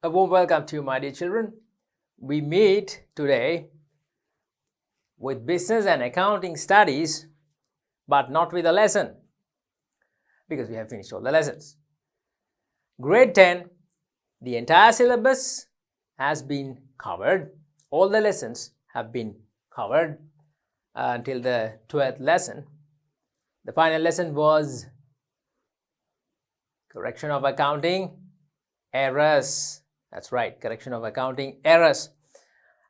A warm welcome to you, my dear children. We meet today with business and accounting studies, but not with a lesson, because we have finished all the lessons. Grade 10, the entire syllabus has been covered. All the lessons have been covered until the 12th lesson. The final lesson was correction of accounting errors. That's right, correction of accounting errors.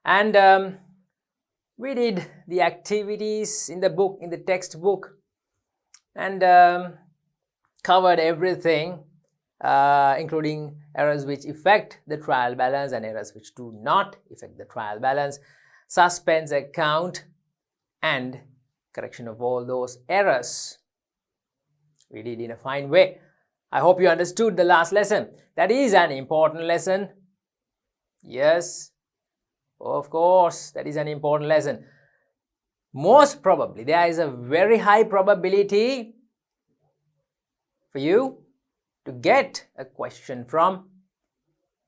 And we did the activities in the book, in the textbook, and covered everything, including errors which affect the trial balance and errors which do not affect the trial balance, suspense account, and correction of all those errors. We did in a fine way. I hope you understood the last lesson. That is an important lesson. Yes, of course, that is an important lesson. Most probably, there is a very high probability for you to get a question from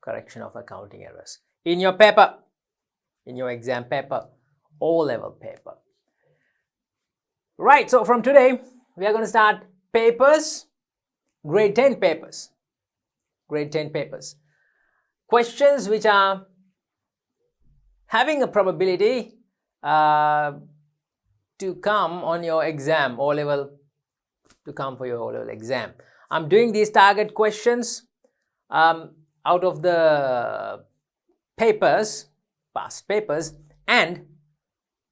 correction of accounting errors in your paper, in your exam paper, O-level paper. Right, so from today, we are going to start papers. Grade 10 papers. Grade 10 papers. Questions which are having a probability to come on your exam, O-level, to come for your O-level exam. I'm doing these target questions out of the papers, past papers, and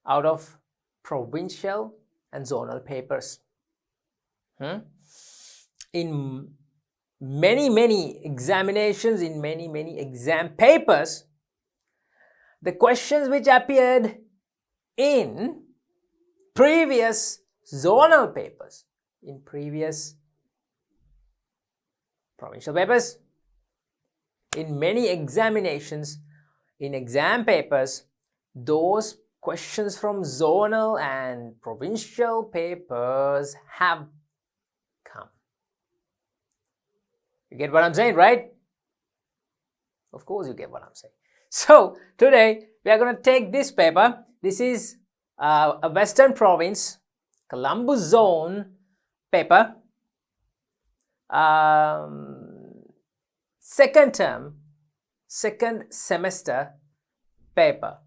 out of provincial and zonal papers. In many examinations, in many exam papers, the questions which appeared in previous zonal papers, in previous provincial papers, in many examinations, in exam papers, those questions from zonal and provincial papers have come. You get what I'm saying, right? Of course you get what I'm saying. So today we are going to take this paper. This is a Western Province, Columbus Zone paper, second semester paper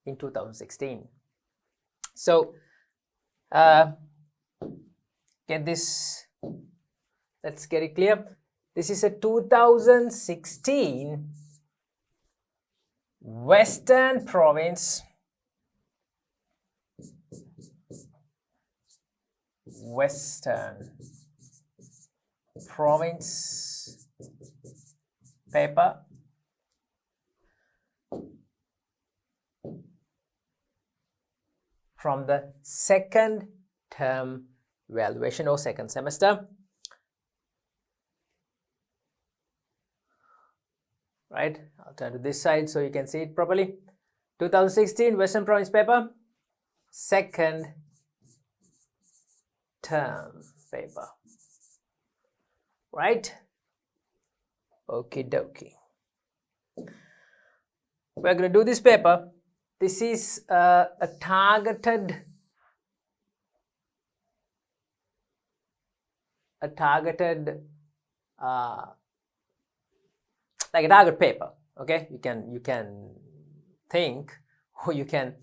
in 2016. So get this, let's get it clear. This is a 2016 Western Province paper from the second term evaluation or second semester. Right, I'll turn to this side so you can see it properly. 2016 Western Province paper, second term paper. Right? Okie dokie. We're going to do this paper. This is a targeted like a target paper. Okay, you can think, or you can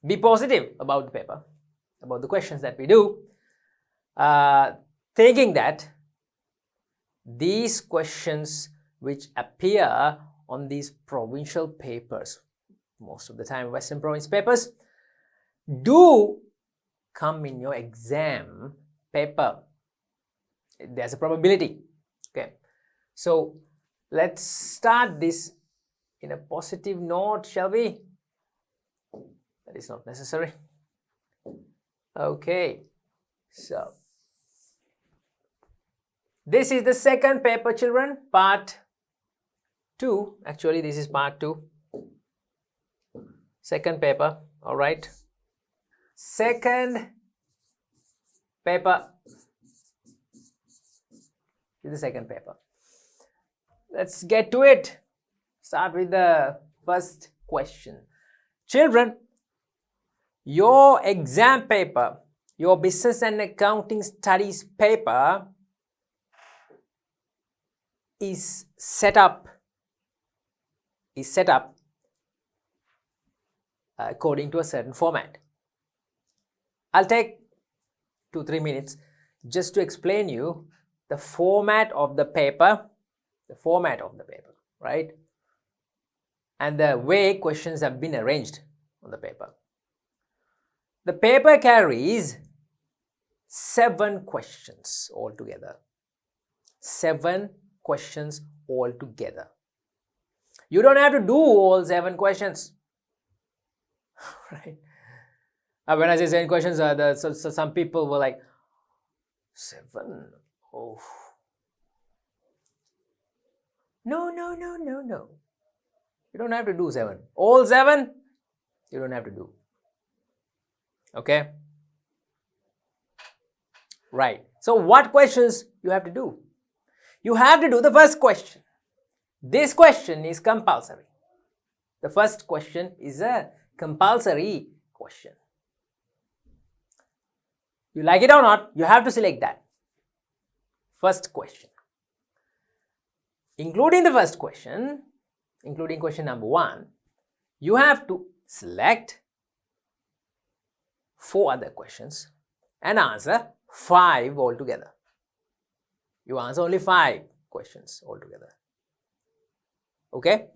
be positive about the paper, about the questions that we do, thinking that these questions which appear on these provincial papers, most of the time Western Province papers, do come in your exam paper. There's a probability. Okay, so let's start this in a positive note, shall we? That is not necessary. Okay, so this is the second paper, children, part 2. Actually, this is part 2. Second paper, all right. Second paper with the second paper. Let's get to it. Start with the first question. Children, your exam paper, your business and accounting studies paper is set up according to a certain format. I'll take 2-3 minutes just to explain you the format of the paper, right? And the way questions have been arranged on the paper. The paper carries 7 questions altogether. 7 questions altogether. You don't have to do all 7 questions, right? When I say 7 questions, so some people were like, 7? Oh. No. You don't have to do 7. All 7, you don't have to do. Okay? Right. So what questions you have to do? You have to do the first question. This question is compulsory. The first question is a compulsory question. You like it or not, you have to select that. First question. Including the first question, including question number 1, you have to select 4 other questions and answer 5 altogether. You answer only 5 questions altogether. Okay?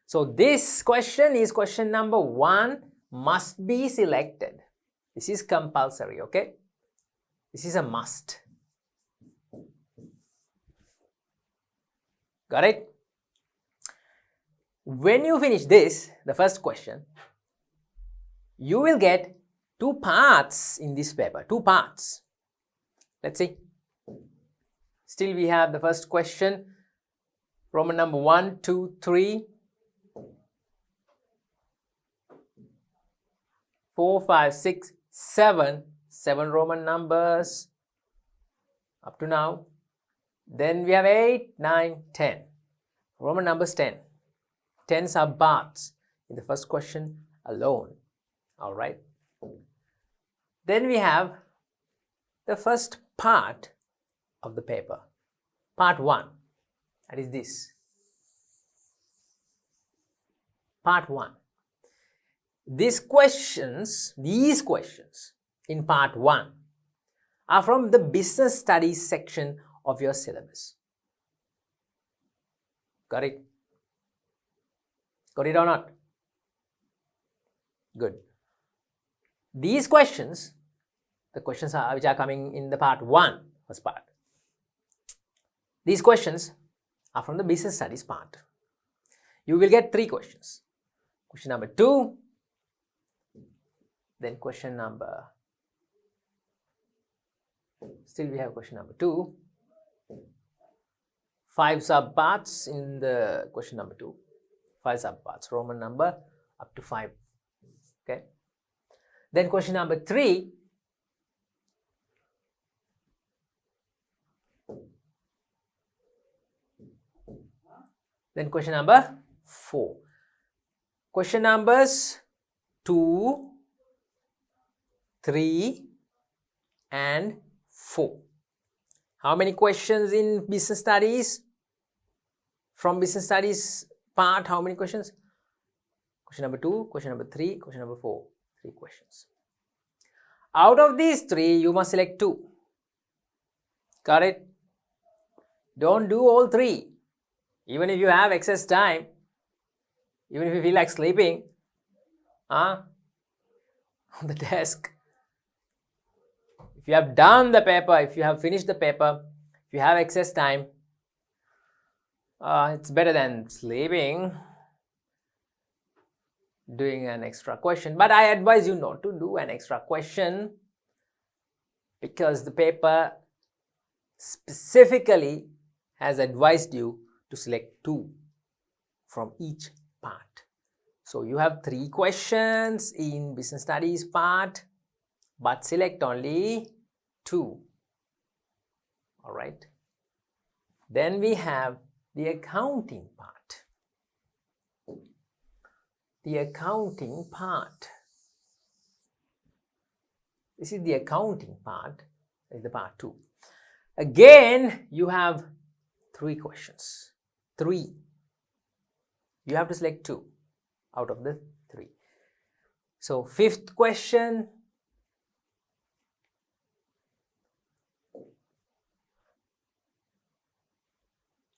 So this question is question number 1, must be selected. This is compulsory, okay? This is a must. Got it? When you finish this, the first question, you will get 2 parts in this paper, 2 parts. Let's see. Still we have the first question, Roman number 1, 2, 3, 4, 5, 6, 7. 7 Roman numbers up to now. Then we have 8, 9, 10. Roman numbers 10. 10 sub-parts in the first question alone. Alright. Then we have the first part of the paper. Part 1. That is this. Part 1. These questions in part 1 are from the business studies section of your syllabus. Got it? Got it or not? Good. These questions, the questions which are coming in the part 1, first part. These questions are from the business studies part. You will get 3 questions. Question number 2, then question number, still we have question number 2, 5 sub-parts in the question number 2, 5 sub-parts, Roman number up to 5, okay. Then question number 3, then question number 4. Question numbers 2, 3 and 4. How many questions in business studies? From business studies part, how many questions? Question number 2, question number 3, question number 4. 3 questions. Out of these 3, you must select 2. Got it? Don't do all 3. Even if you have excess time, even if you feel like sleeping, on the desk. If you have done the paper, if you have finished the paper, if you have excess time, it's better than sleeping, doing an extra question. But I advise you not to do an extra question because the paper specifically has advised you to select 2 from each part. So you have 3 questions in business studies part, but select only 2. Alright. Then we have the accounting part. The accounting part. This is the accounting part. This is the part 2. Again, you have 3 questions. 3. You have to select 2 out of the 3. So, 5th question.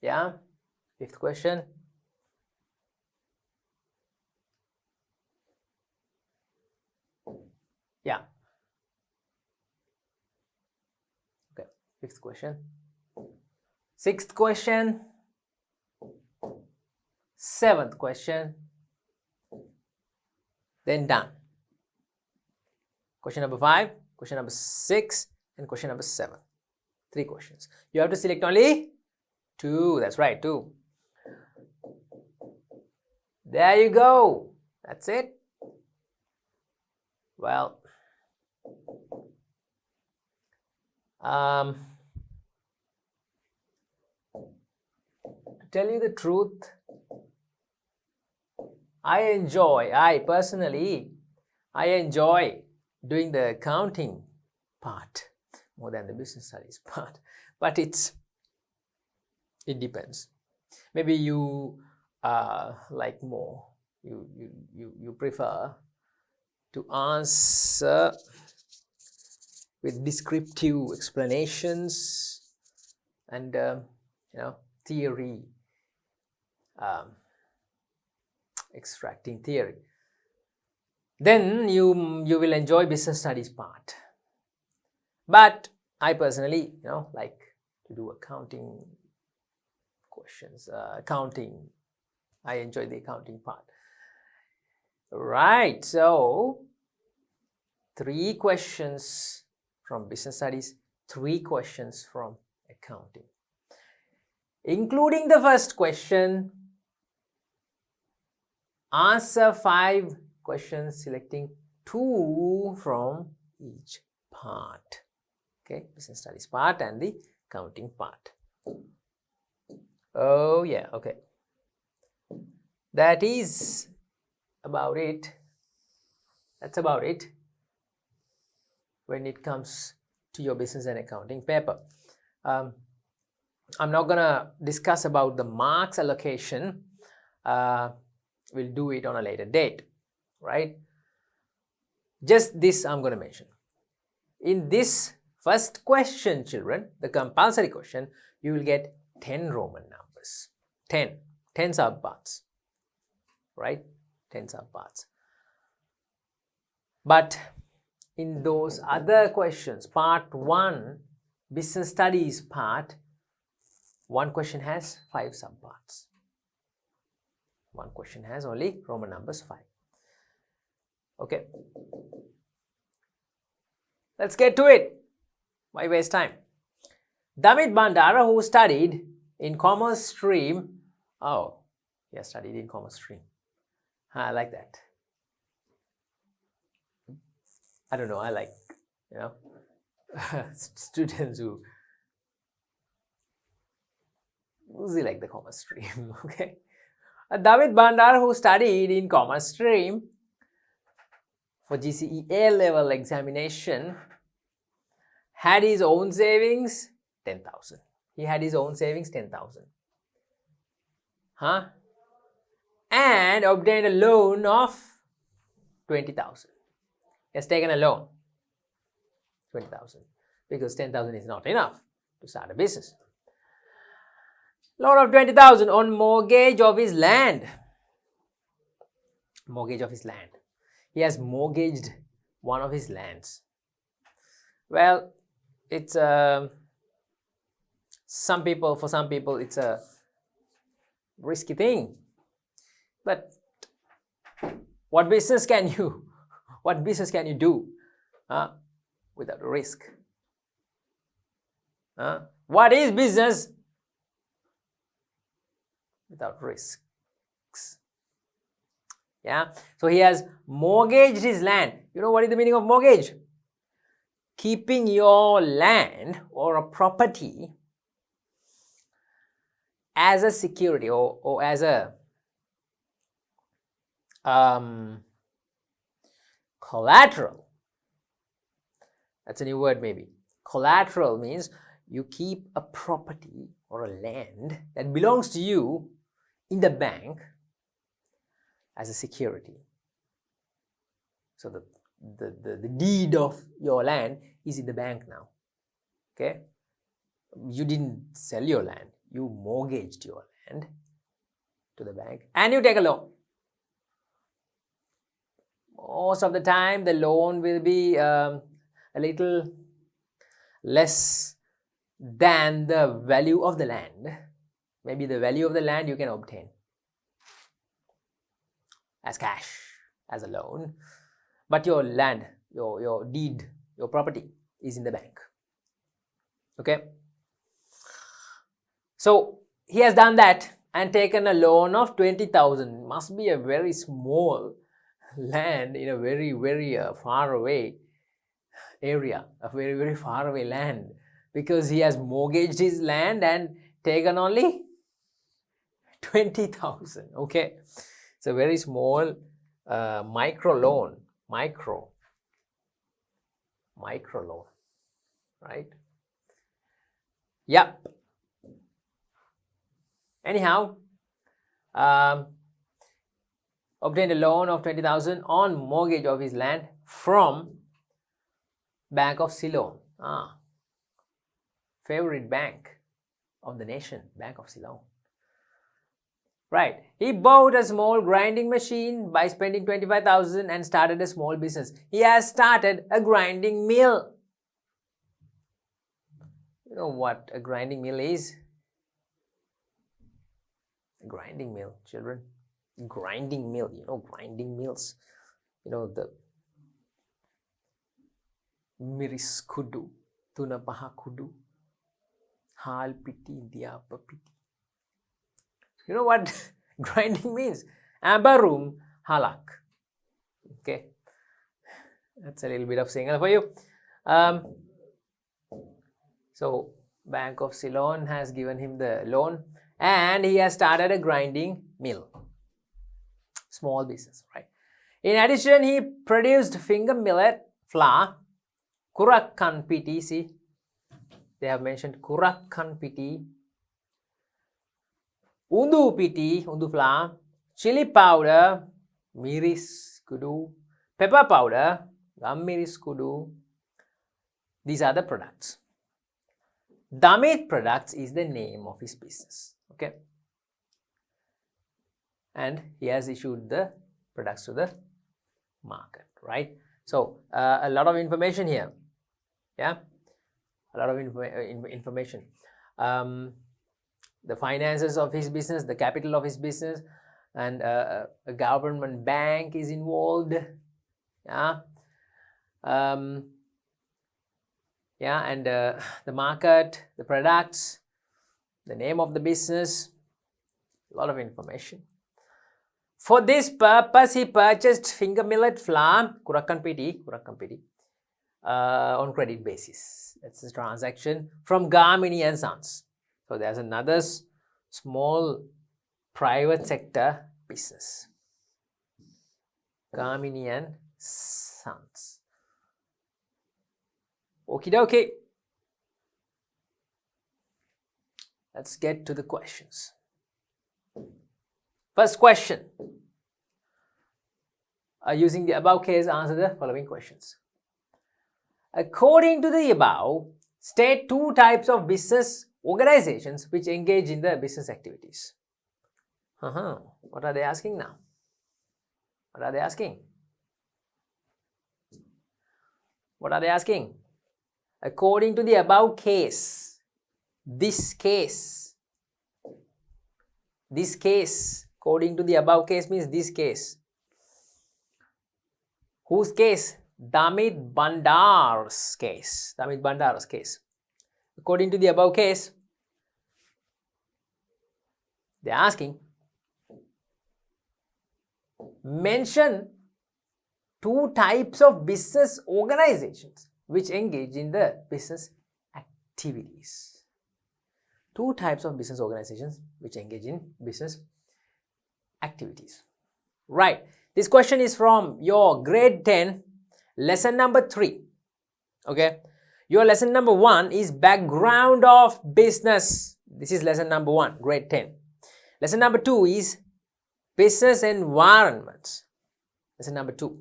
Yeah, 5th question. Yeah. Okay, 5th question. 6th question. 7th question. Then done. Question number 5, question number 6, and question number 7. 3 questions. You have to select only 2. That's right, 2. There you go. That's it. Well, to tell you the truth, I personally enjoy doing the accounting part more than the business studies part. But it depends. Maybe you like more. You prefer to answer with descriptive explanations and theory, extracting theory. Then you will enjoy business studies part. But I personally like to do accounting questions. Accounting, I enjoy the accounting part. Right, so 3 questions from business studies, 3 questions from accounting. Including the first question, answer 5 questions, selecting 2 from each part. Okay, business studies part and the accounting part. Oh yeah, okay. That is about it. That's about it when it comes to your business and accounting paper. I'm not gonna discuss about the marks allocation. We'll do it on a later date, right? Just this I'm gonna mention. In this first question, children, the compulsory question, you will get 10 Roman numbers. 10 subparts, right? 10 subparts. But in those other questions, part 1, business studies part, one question has 5 subparts. One question has only Roman numbers 5. Okay. Let's get to it. Why waste time? Damit Bandara, who studied in commerce stream. Oh, he has studied in commerce stream. I like that. I don't know, I like, students who usually like the commerce stream, okay? David Bandar, who studied in commerce stream for GCE A-level examination, had his own savings 10,000. He had his own savings 10,000. And obtained a loan of 20,000. He has taken a loan 20,000 because 10,000 is not enough to start a business. Loan of 20,000 on mortgage of his land. Mortgage of his land. He has mortgaged one of his lands. Well, it's for some people it's a risky thing. But what business can you do without a risk? What is business without risks? Yeah. So he has mortgaged his land. You know what is the meaning of mortgage? Keeping your land or a property as a security or as a collateral. That's a new word maybe. Collateral means you keep a property or a land that belongs to you in the bank as a security. So the deed of your land is in the bank now. Okay? You didn't sell your land. You mortgaged your land to the bank and you take a loan. Most of the time the loan will be a little less than the value of the land. Maybe the value of the land you can obtain as cash, as a loan, but your land, your deed, your property is in the bank. Okay, so he has done that and taken a loan of 20,000. Must be a very small land in a very far away area, a very far away land, because he has mortgaged his land and taken only 20,000. Okay, it's a very small micro loan, micro loan, right? Yep. Anyhow, obtained a loan of 20,000 on mortgage of his land from Bank of Ceylon. Favorite bank of the nation, Bank of Ceylon. Right. He bought a small grinding machine by spending 25,000 and started a small business. He has started a grinding mill. You know what a grinding mill is? A grinding mill, children. Grinding mill, you know, grinding mills. You know, the miris kudu, tuna paha kudu, hal piti, diapa piti. You know what grinding means? Ambarum halak. Okay, that's a little bit of Sinhala for you. So Bank of Ceylon has given him the loan and he has started a grinding mill. Small business, right? In addition, he produced finger millet flour, kurakkan piti. See, they have mentioned kurakkan piti, undu piti, undu flour, chili powder, miris kudu, pepper powder, gam miris kudu. These are the products. Damit Products is the name of his business. Okay, and he has issued the products to the market, right? So a lot of information here. Yeah, a lot of information. The finances of his business, the capital of his business, and a government bank is involved. Yeah, and the market, the products, the name of the business, a lot of information. For this purpose, he purchased finger millet flour, kurakkan piti, on credit basis. That's the transaction from Gamini and Sons. So there's another small private sector business. Gamini and Sons. Okie dokie. Let's get to the questions. First question. Using the above case, answer the following questions. According to the above, state two types of business organizations which engage in the business activities. What are they asking now? What are they asking? What are they asking? According to the above case, this case, according to the above case means this case. Whose case? Damit Bandar's case. Damit Bandar's case. According to the above case, they are asking, mention two types of business organizations which engage in the business activities. Two types of business organizations which engage in business activities. Right. This question is from your grade 10, lesson number 3. Okay. Your lesson number 1 is background of business. This is lesson number 1, grade 10. Lesson number 2 is business environment. Lesson number 2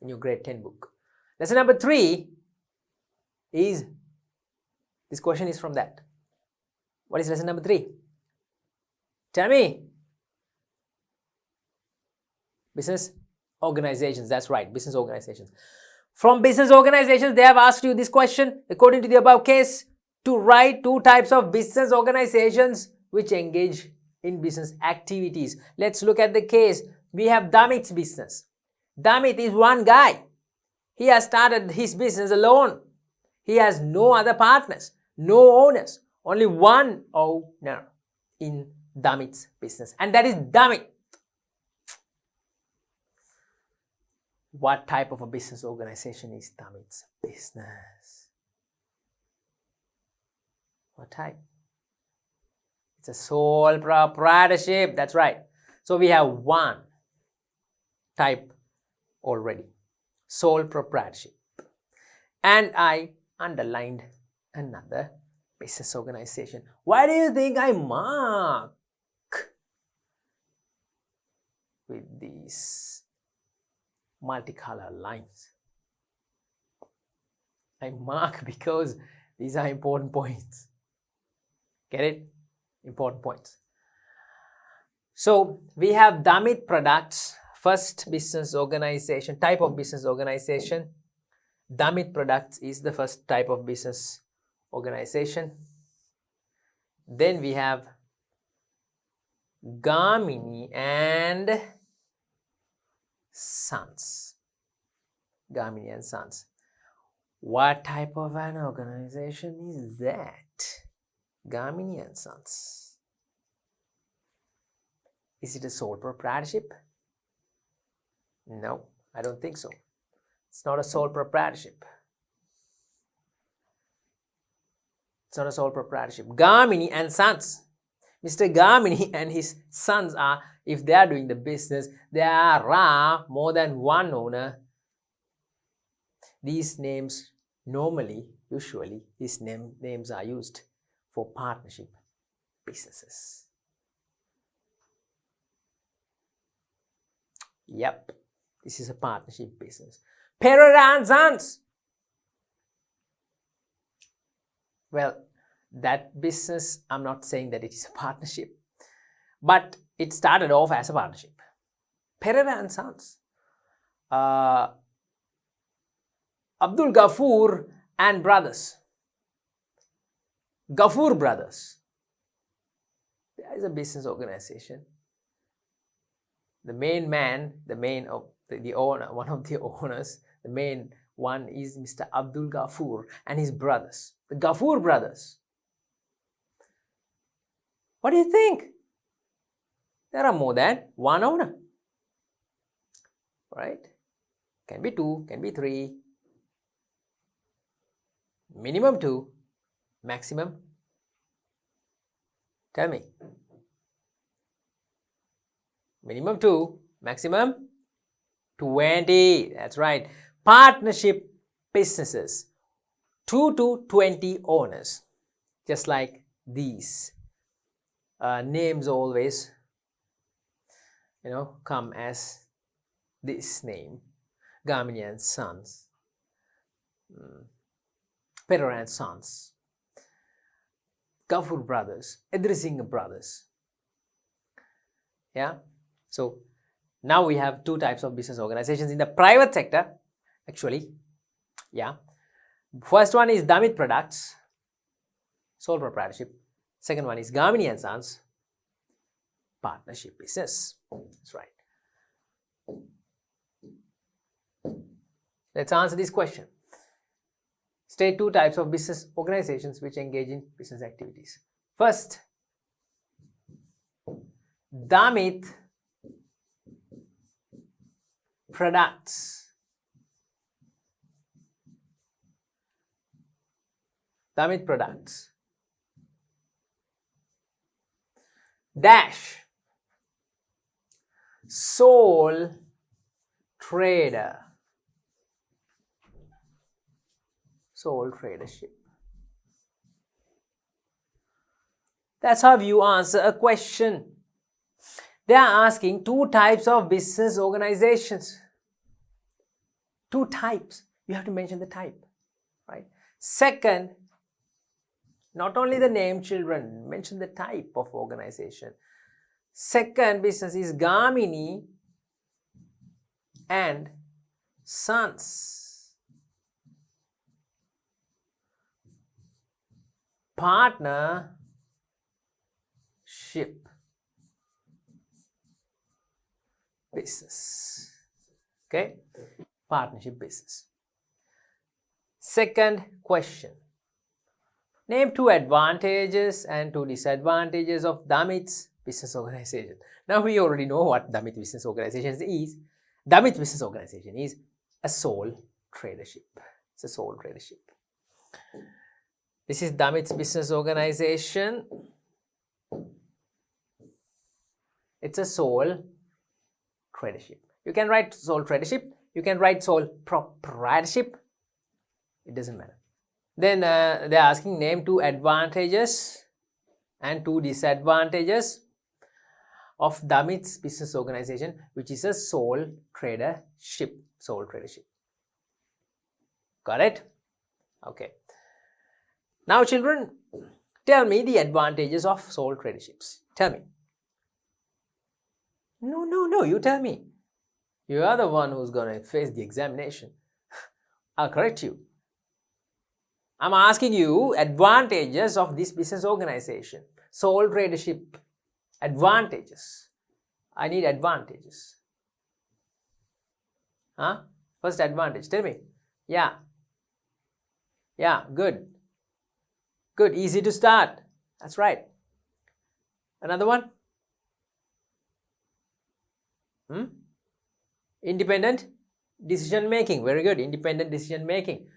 in your grade 10 book. Lesson number 3 is, this question is from that. What is lesson number 3? Tell me. Business organizations. That's right, business organizations. From business organizations, they have asked you this question. According to the above case, to write 2 types of business organizations which engage in business activities. Let's look at the case. We have Damit's business. Damit is one guy. He has started his business alone. He has no other partners, no owners, only one owner in Damit's business, and that is Damit. What type of a business organization is Damit's business? What type? It's a sole proprietorship. That's right. So we have one type already, sole proprietorship. And I underlined another business organization. Why do you think I mark with these multicolor lines? I mark because these are important points. Get it? Important points. So we have Damit Products, first business organization, type of business organization. Damit Products is the first type of business organization. Then we have Gamini and Sons. Gamini and Sons. What type of an organization is that? Gamini and Sons. Is it a sole proprietorship? No, I don't think so. It's not a sole proprietorship. It's not a sole proprietorship. Gamini and Sons. Mr. Gamini and his sons are, if they are doing the business, there are more than one owner. These names normally, usually, these names are used for partnership businesses. Yep, this is a partnership business. Pereira and Sons. Well, that business, I'm not saying that it is a partnership, but it started off as a partnership. Pereira and Sons. Abdul Ghaffur and Brothers. Ghaffur Brothers. There is a business organization. The main man, the owner, one of the owners, the main one is Mr. Abdul Ghaffur and his brothers, the Ghaffur Brothers. What do you think? There are more than one owner, right? Can be 2, can be 3, minimum 2, maximum, tell me. Minimum 2, maximum 20. That's right. Partnership businesses, 2 to 20 owners. Just like these names always, come as this name. Gamini and Sons, Pereira and Sons, Ghaffur Brothers, Edrising Brothers. Yeah. So now we have 2 types of business organizations in the private sector, actually. Yeah. First one is Damit Products, sole proprietorship. Second one is Gamini and Sons, partnership business. That's right. Let's answer this question. State 2 types of business organizations which engage in business activities. First, Damit Products. Damit Products. dash sole trader, sole tradership. That's how you answer a question. They are asking two types of business organizations. Two types. You have to mention the type, right? Second, not only the name, children, mention the type of organization. Second business is Gamini and Sons partnership. Business. Okay, partnership business. Second question. Name two advantages and two disadvantages of Damit's business organization. Now we already know what Damit business organization is. Damit business organization is a sole tradership. It's a sole tradership. This is Damit's business organization. It's a sole tradership. You can write sole tradership. You can write sole proprietorship. It doesn't matter. Then they're asking name two advantages and two disadvantages of Damit's business organization, which is a sole tradership. Sole tradership. Got it? Okay. Now, children, tell me the advantages of sole traderships. Tell me. No, you tell me. You are the one who's going to face the examination. I'll correct you. I'm asking you advantages of this business organization. Sole tradership. Advantages. I need advantages. Huh? First advantage. Tell me. Yeah. Yeah, good. Good. Easy to start. That's right. Another one? Independent decision making. Very good. Independent decision making.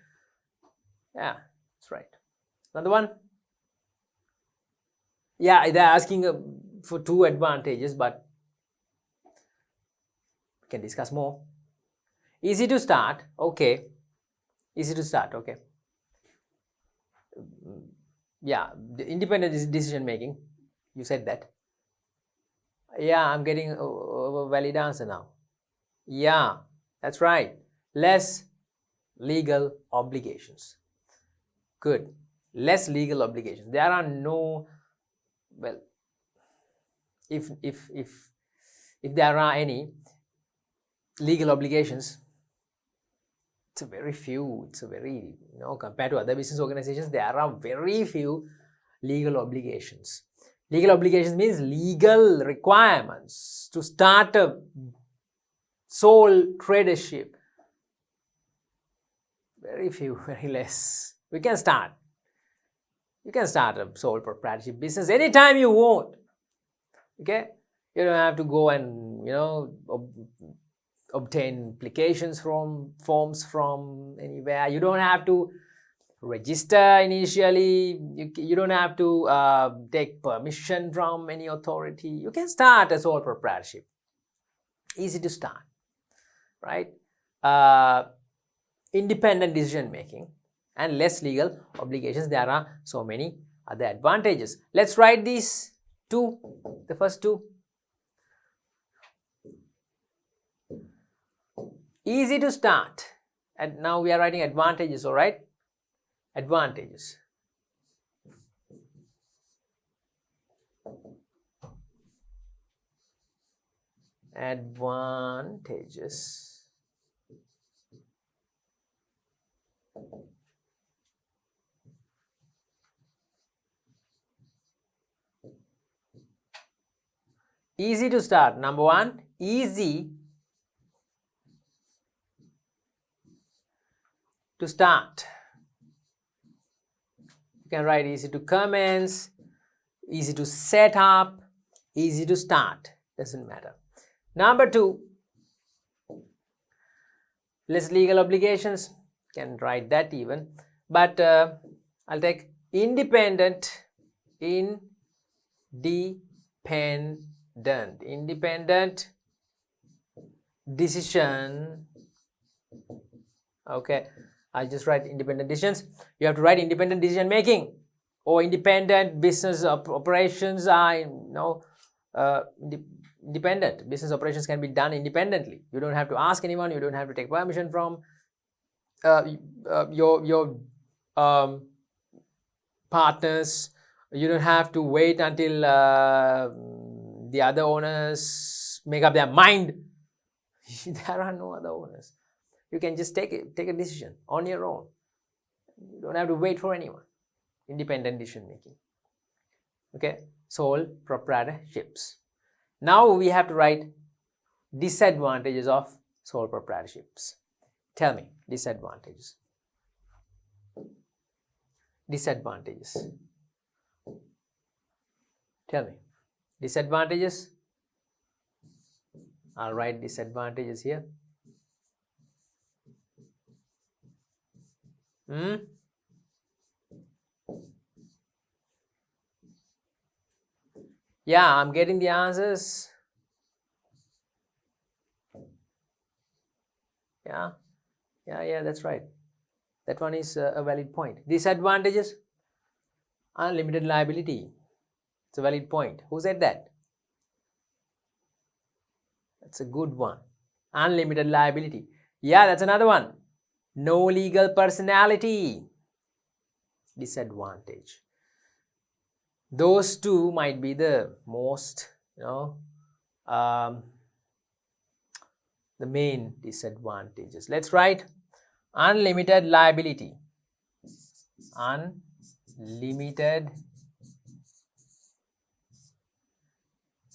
Yeah, that's right. Another one? Yeah, they're asking for two advantages, but we can discuss more. Easy to start. Okay. Easy to start. Okay. Yeah, the independent decision making. You said that. Yeah, I'm getting a valid answer now. Yeah, that's right. Less legal obligations. Good. Less legal obligations. There are no, well, if there are any legal obligations, it's a very few. It's a very, compared to other business organizations, there are very few legal obligations. Legal obligations means legal requirements to start a sole tradership. Very few, very less. We can start. You can start a sole proprietorship business anytime you want. Okay? You don't have to go and, obtain applications from forms from anywhere. You don't have to register initially. You don't have to take permission from any authority. You can start a sole proprietorship. Easy to start, right? Independent decision making and less legal obligations. There are so many other advantages. Let's write these two, the first two. Easy to start. And now we are writing advantages, all right? Advantages. Advantages. Easy to start. Number one, easy to start. You can write easy to commence, easy to set up, easy to start. Doesn't matter. Number two, less legal obligations. Can write that even. But I'll take independent. Independent independent decision. Okay, I just write independent decisions. You have to write independent decision making or independent business operations are independent. Business operations can be done independently. You don't have to ask anyone. You don't have to take permission from your partners. You don't have to wait until the other owners make up their mind. There are no other owners. You can just take a decision on your own. You don't have to wait for anyone. Independent decision making. Okay, sole proprietorships. Now we have to write disadvantages of sole proprietorships. Tell me, disadvantages. Disadvantages. Tell me, disadvantages. I'll write disadvantages here. Yeah, I'm getting the answers. Yeah, that's right. That one is a valid point. Disadvantages, unlimited liability. It's a valid point. Who said that? That's a good one. Unlimited liability. Yeah, that's another one. No legal personality. Disadvantage. Those two might be the most, the main disadvantages. Let's write unlimited liability. Unlimited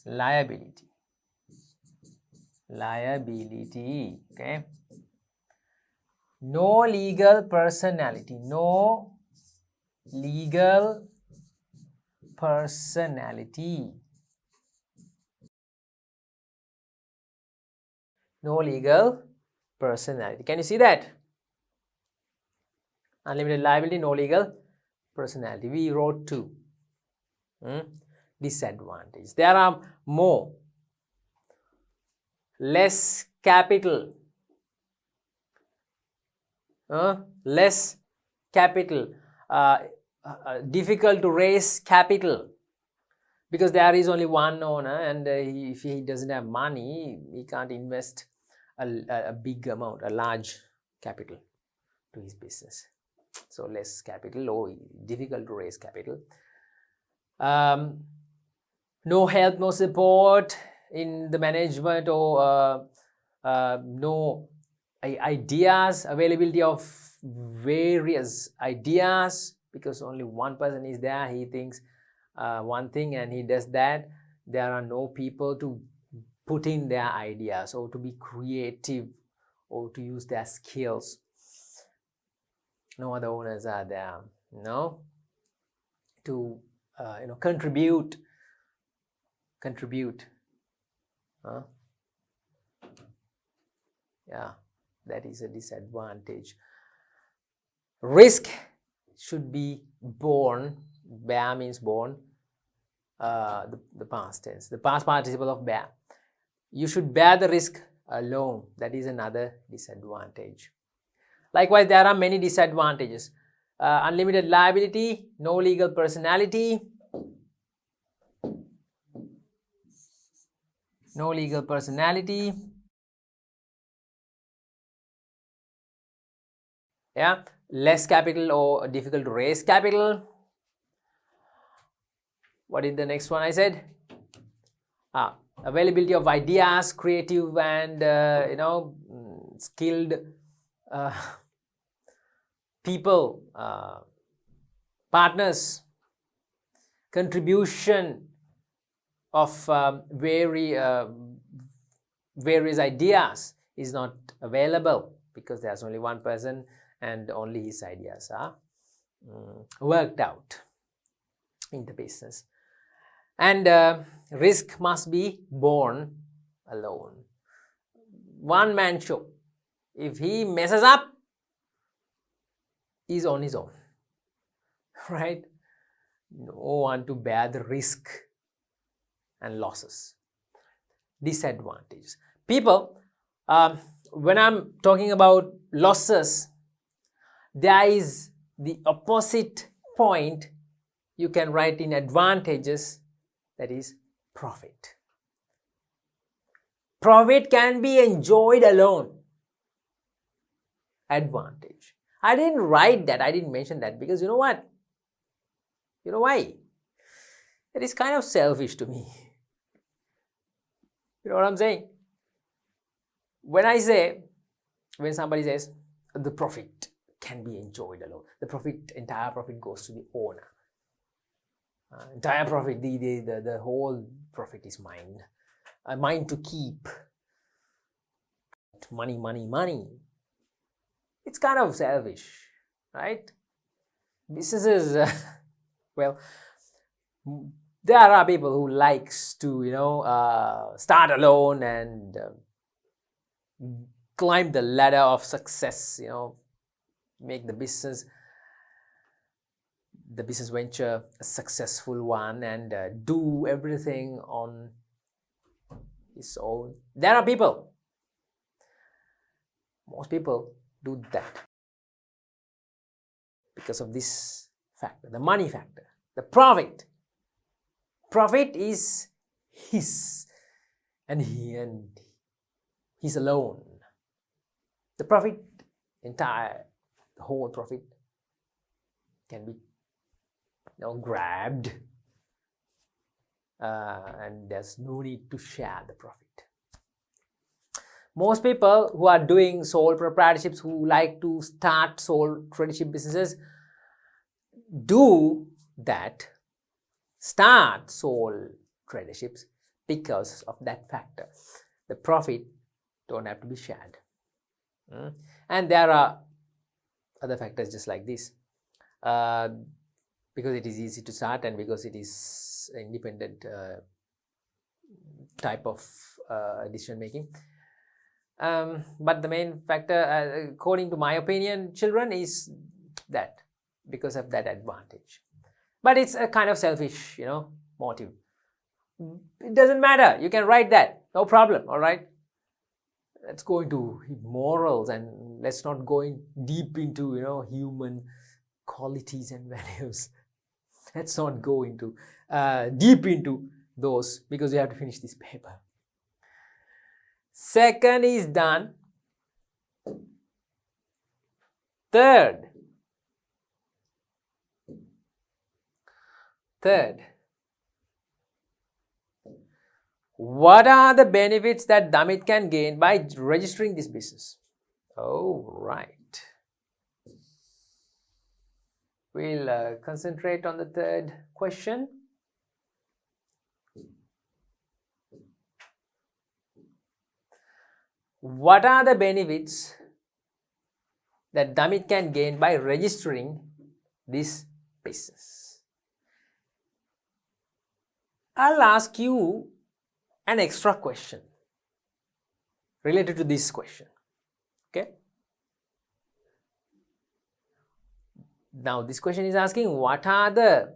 liability. Okay. No legal personality. No legal personality. No legal personality. Can you see that? Unlimited liability, no legal personality. We wrote two. Disadvantage. There are more. Less capital. Less capital. Difficult to raise capital because there is only one owner, and if he doesn't have money, he can't invest a big amount, a large capital to his business. So less capital or difficult to raise capital. No help, no support in the management, or no ideas, availability of various ideas, because only one person is there. He thinks one thing and he does that. There are no people to put in their ideas or to be creative or to use their skills. No other owners are there, to contribute. Yeah, that is a disadvantage. Risk should be borne. Bear means borne. The past tense, the past participle of bear. You should bear the risk alone. That is another disadvantage. Likewise, there are many disadvantages. Unlimited liability, no legal personality. No legal personality. Yeah, less capital or difficult to raise capital. What is the next one I said? Availability of ideas, creative and skilled people, partners. Contribution of various ideas is not available because there's only one person and only his ideas are worked out in the business. And risk must be borne alone. One man show. If he messes up, he's on his own, right? No one to bear the risk and losses. Disadvantages. People, when I'm talking about losses, there is the opposite point you can write in advantages, that is profit. Profit can be enjoyed alone. Advantage. I didn't write that, I didn't mention that because you know what? You know why? It is kind of selfish to me. You know what I'm saying? When somebody says the profit can be enjoyed alone, entire profit goes to the owner. Entire profit, the whole profit is mine. Mine to keep. Money, money, money. It's kind of selfish, right? Businesses, well, there are people who likes to, start alone and climb the ladder of success, make the business venture a successful one and do everything on his own. There are people, most people do that because of this factor, the money factor, the profit. Profit is his and he's alone. The profit, the whole profit can be grabbed and there's no need to share the profit. Most people who are doing sole proprietorships, who like to start sole tradership businesses, do that, start sole traderships because of that factor. The profit don't have to be shared. And there are other factors just like this. Because it is easy to start and because it is independent type of decision making. But the main factor, according to my opinion, children, is that because of that advantage. But it's a kind of selfish, motive. It doesn't matter. You can write that. No problem. All right. Let's go into morals and let's not go in deep into, human qualities and values. Let's not go into deep into those because we have to finish this paper. Second is done. Third, what are the benefits that Damit can gain by registering this business? Oh, right. We'll concentrate on the third question. What are the benefits that Damit can gain by registering this business? I'll ask you an extra question related to this question. Okay? Now, this question is asking what are the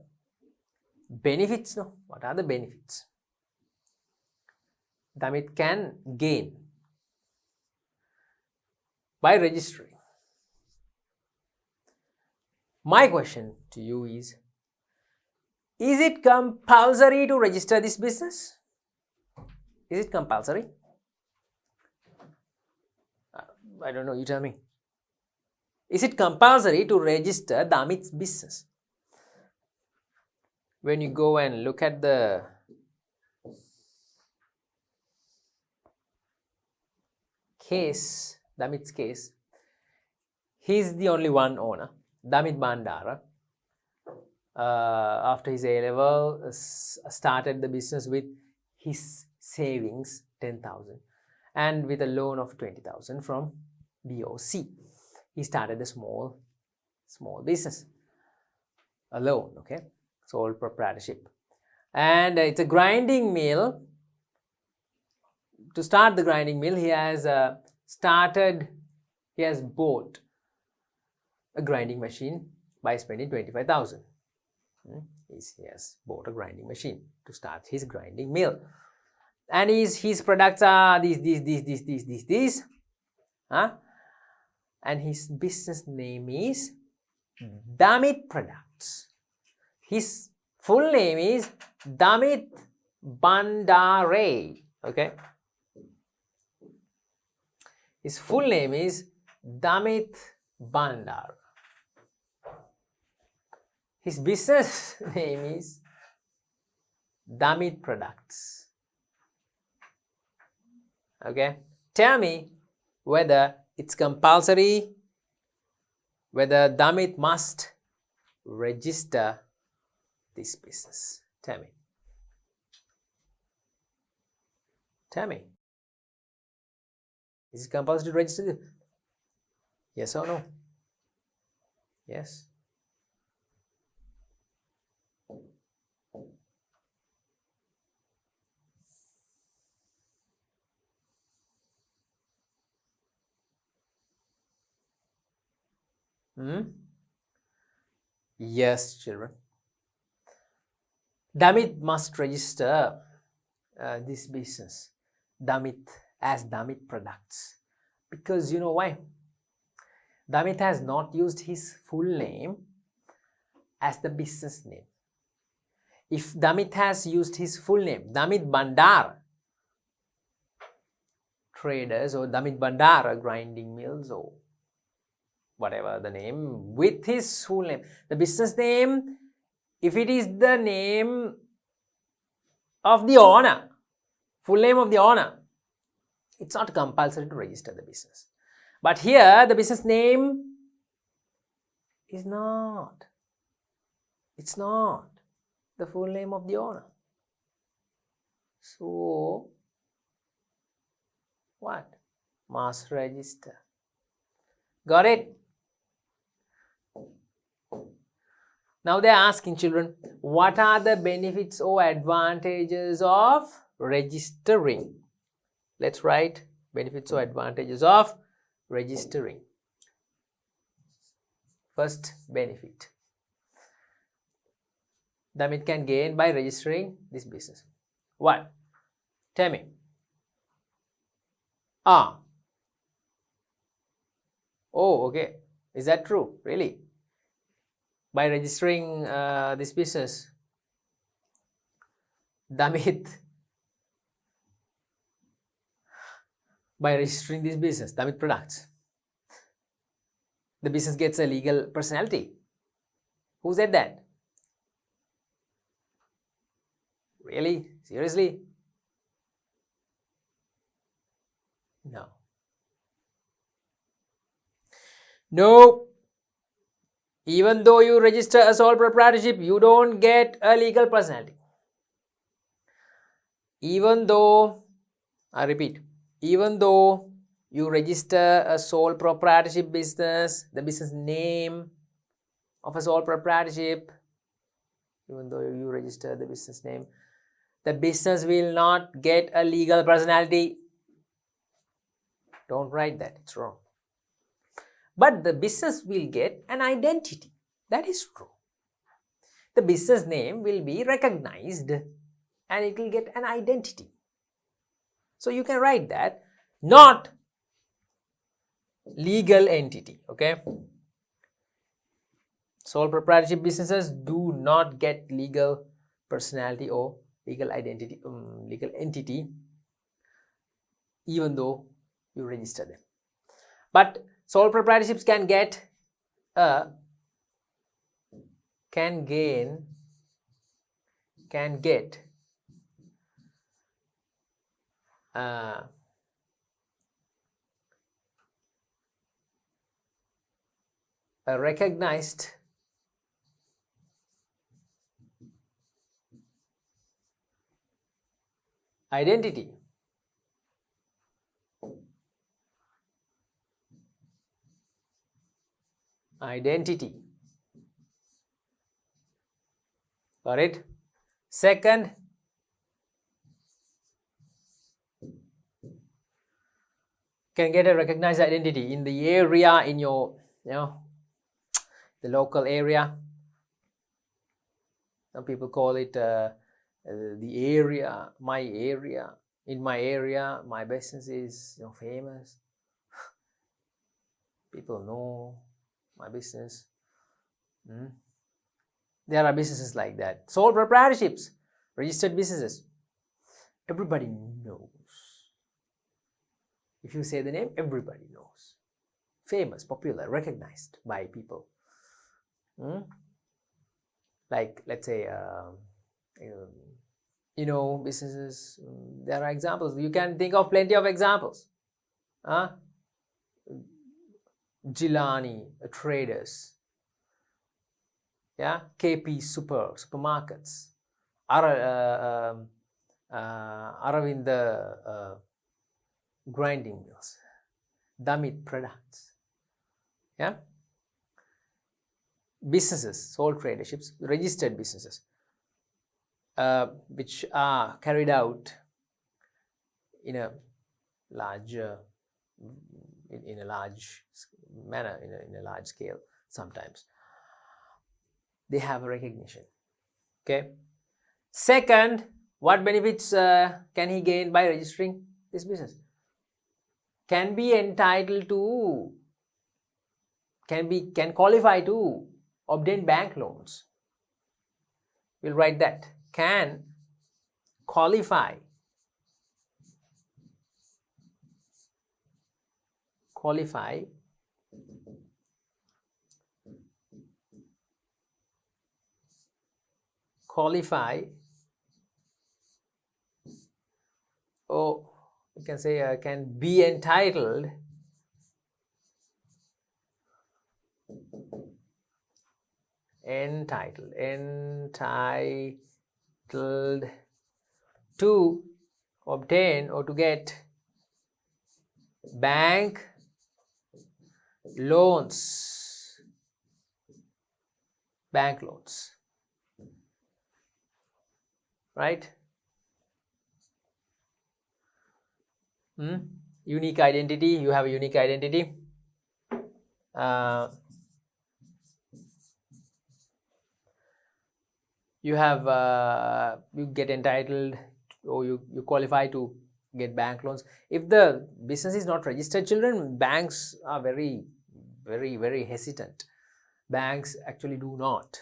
benefits? What are the benefits Damit can gain by registering? My question to you is it compulsory to register this business? Is it compulsory? I don't know, you tell me. Is it compulsory to register Damit's business? When you go and look at the case, Damit's case, he's the only one owner, Damit Bandara. After his A-level, started the business with his savings 10,000 and with a loan of 20,000 from BOC. He started a small business alone, okay, sole proprietorship. And it's a grinding mill. To start the grinding mill, he has bought a grinding machine by spending 25,000. He has bought a grinding machine to start his grinding mill. And his products are these. And his business name is Damit Products. His full name is Damit Bandare. Okay. His full name is Damit Bandar. His business name is Damit Products. Okay. Tell me whether it's compulsory, whether Damit must register this business. Tell me. Tell me. Is it compulsory to register this? Yes or no? Yes. Yes, children. Damit must register this business, Damit, as Damit Products. Because you know why? Damit has not used his full name as the business name. If Damit has used his full name, Damit Bandar Traders or Damit Bandar grinding mills or whatever the name, with his full name, the business name, if it is the name of the owner, full name of the owner, it's not compulsory to register the business. But here the business name is not. It's not the full name of the owner. So what? Must register. Got it? Now they are asking children, what are the benefits or advantages of registering? Let's write benefits or advantages of registering. First benefit, Damit can gain by registering this business. What? Tell me. Oh, okay. Is that true? Really? By registering this business, Damit, by registering this business, Damit Products, the business gets a legal personality. Who said that? Really? Seriously? No. No. Even though you register a sole proprietorship, you don't get a legal personality. Even though, I repeat, even though you register a sole proprietorship business, the business name of a sole proprietorship, even though you register the business name, the business will not get a legal personality. Don't write that, it's wrong. But the business will get an identity. That is true. The business name will be recognized and it will get an identity. So you can write that, not legal entity. Okay. Sole proprietorship businesses do not get legal personality or legal identity, legal entity, even though you register them. But sole proprietorships can get a recognized identity. Got it? Second, can get a recognized identity in the area, in your, the local area. Some people call it the area, my area. In my area, my business is famous. People know my business. There are businesses like that. Sole proprietorships, registered businesses. Everybody knows. If you say the name, everybody knows. Famous, popular, recognized by people. Like, let's say, businesses. There are examples. You can think of plenty of examples. Gilani Traders. Yeah, KP supermarkets. Aravinda grinding mills. Damit products. Yeah. Businesses, sole traderships, registered businesses, which are carried out in a large manner, in a large scale. Sometimes they have a recognition. Okay. Second, what benefits can he gain by registering this business? Can be entitled to, can qualify to obtain bank loans. We'll write that. Can qualify or you can say can be entitled to obtain or to get bank loans. Right? Unique identity. You have a unique identity. You get entitled, or you qualify to get bank loans. If the business is not registered, children, banks are very, very, very hesitant. Banks actually do not.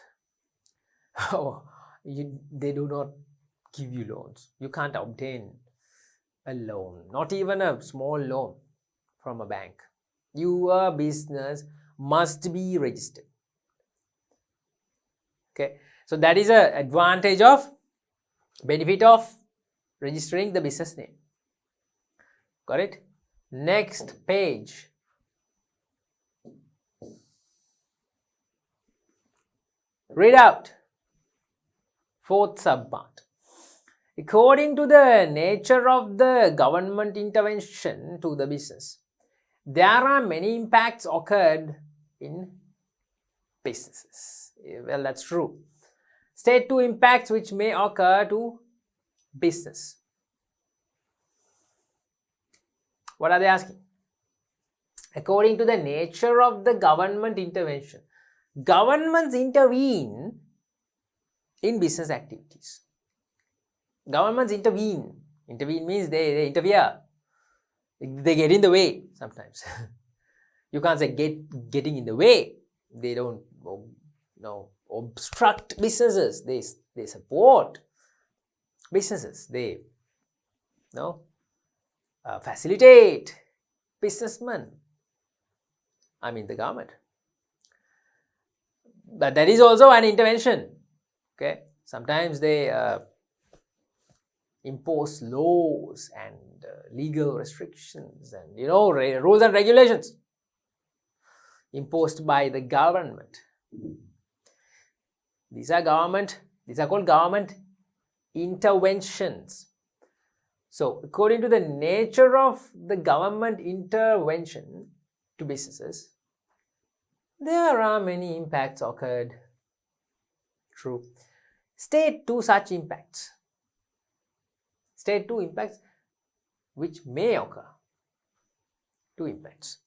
They do not give you loans. You can't obtain a loan, not even a small loan from a bank. Your business must be registered. Okay, so that is an advantage of, benefit of registering the business name. Got it? Next page. Read out. Fourth subpart. According to the nature of the government intervention to the business, there are many impacts occurred in businesses. Well, that's true. State two impacts which may occur to business. What are they asking? According to the nature of the government intervention. Governments intervene in business activities. Governments intervene. Intervene means they interfere. They get in the way sometimes. You can't say getting in the way. They don't obstruct businesses. They support businesses. They facilitate businessmen. I mean the government. But that is also an intervention. Okay. Sometimes they impose laws and legal restrictions and rules and regulations imposed by the government. These are called government interventions. So according to the nature of the government intervention to businesses, there are many impacts occurred. True. State two such impacts. State two impacts which may occur. Two impacts.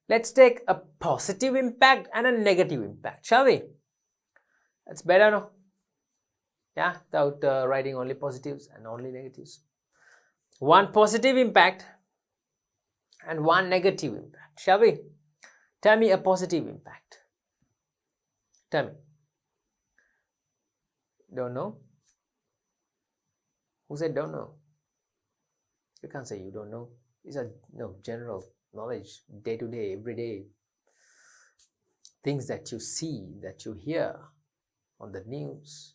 Let's take a positive impact and a negative impact, shall we? That's better, no? Yeah, without writing only positives and only negatives. One positive impact and one negative impact. Shall we? Tell me a positive impact. Tell me. Don't know? Who said don't know? You can't say you don't know. These are general knowledge, day to day, every day. Things that you see, that you hear on the news.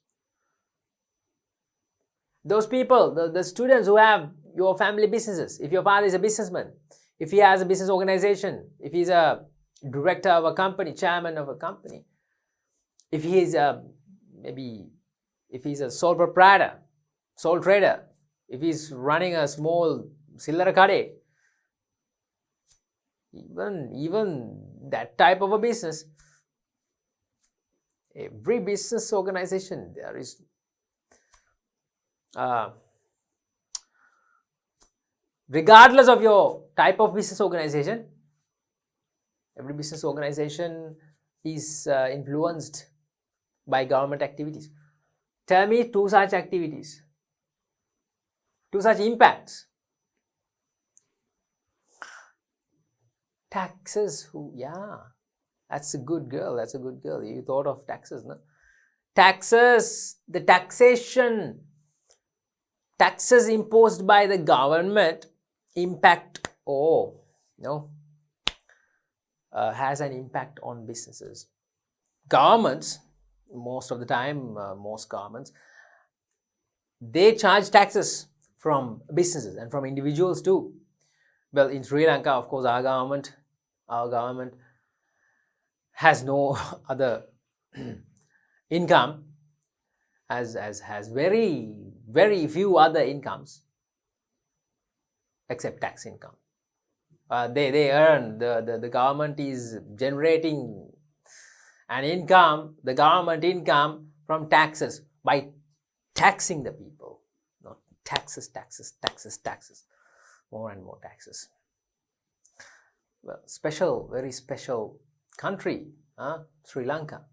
Those people, the students who have your family businesses, if your father is a businessman, if he has a business organization, if he's a director of a company, chairman of a company, if he is if he's a sole proprietor, sole trader, if he's running a small sillara kade, even that type of a business, every business organization, there is regardless of your type of business organization, every business organization is influenced by government activities. Tell me two such activities, two such impacts. Taxes. Yeah, that's a good girl. That's a good girl. You thought of taxes, no? Taxes, the taxation, taxes imposed by the government impact, has an impact on businesses. Governments, most of the time, most governments, they charge taxes from businesses and from individuals too. Well, in Sri Lanka, of course, our government has no other income, has very few other incomes except tax income. They earn, the government is generating an income, the government income from taxes, by taxing the people. Not taxes, more and more taxes. Well, very special country, Sri Lanka,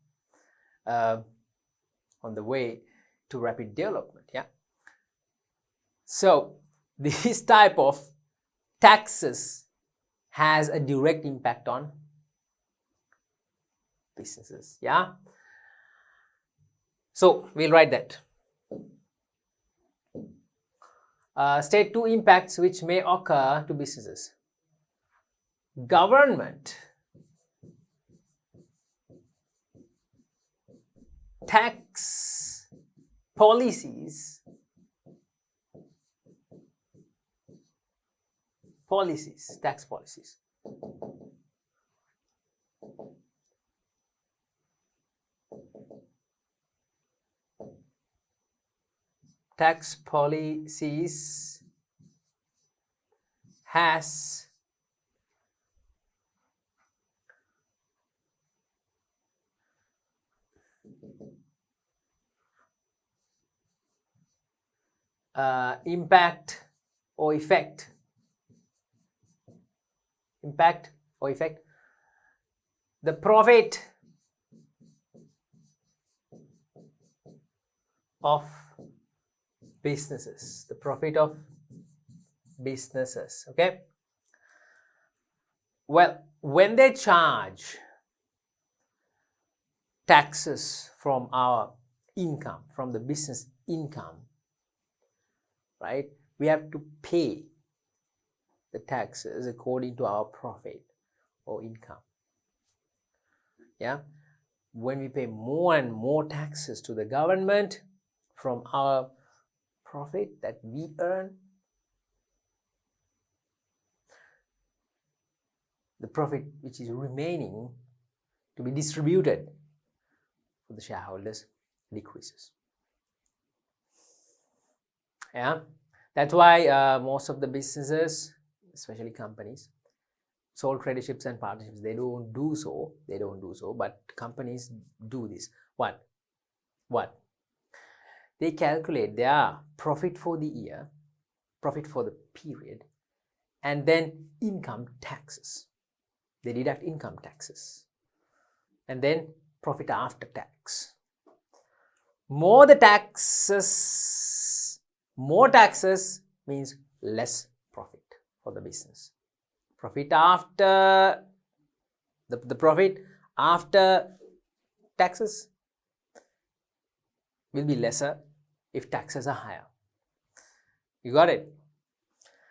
on the way to rapid development. Yeah. So this type of taxes has a direct impact on businesses. Yeah. So we'll write that. State two impacts which may occur to businesses. Government tax policies, tax policies. Tax policies has impact or effect the profit of businesses, okay. Well, when they charge taxes from our income, from the business income, right, we have to pay the taxes according to our profit or income. Yeah, when we pay more and more taxes to the government from our profit that we earn, the profit which is remaining to be distributed for the shareholders decreases. Yeah, that's why most of the businesses, especially companies, sole traderships and partnerships, they don't do so, but companies do this. What? They calculate their profit for the year, profit for the period, and then income taxes. They deduct income taxes and then profit after tax. more taxes means less profit for the business. Profit after the profit after taxes will be lesser if taxes are higher. You got it?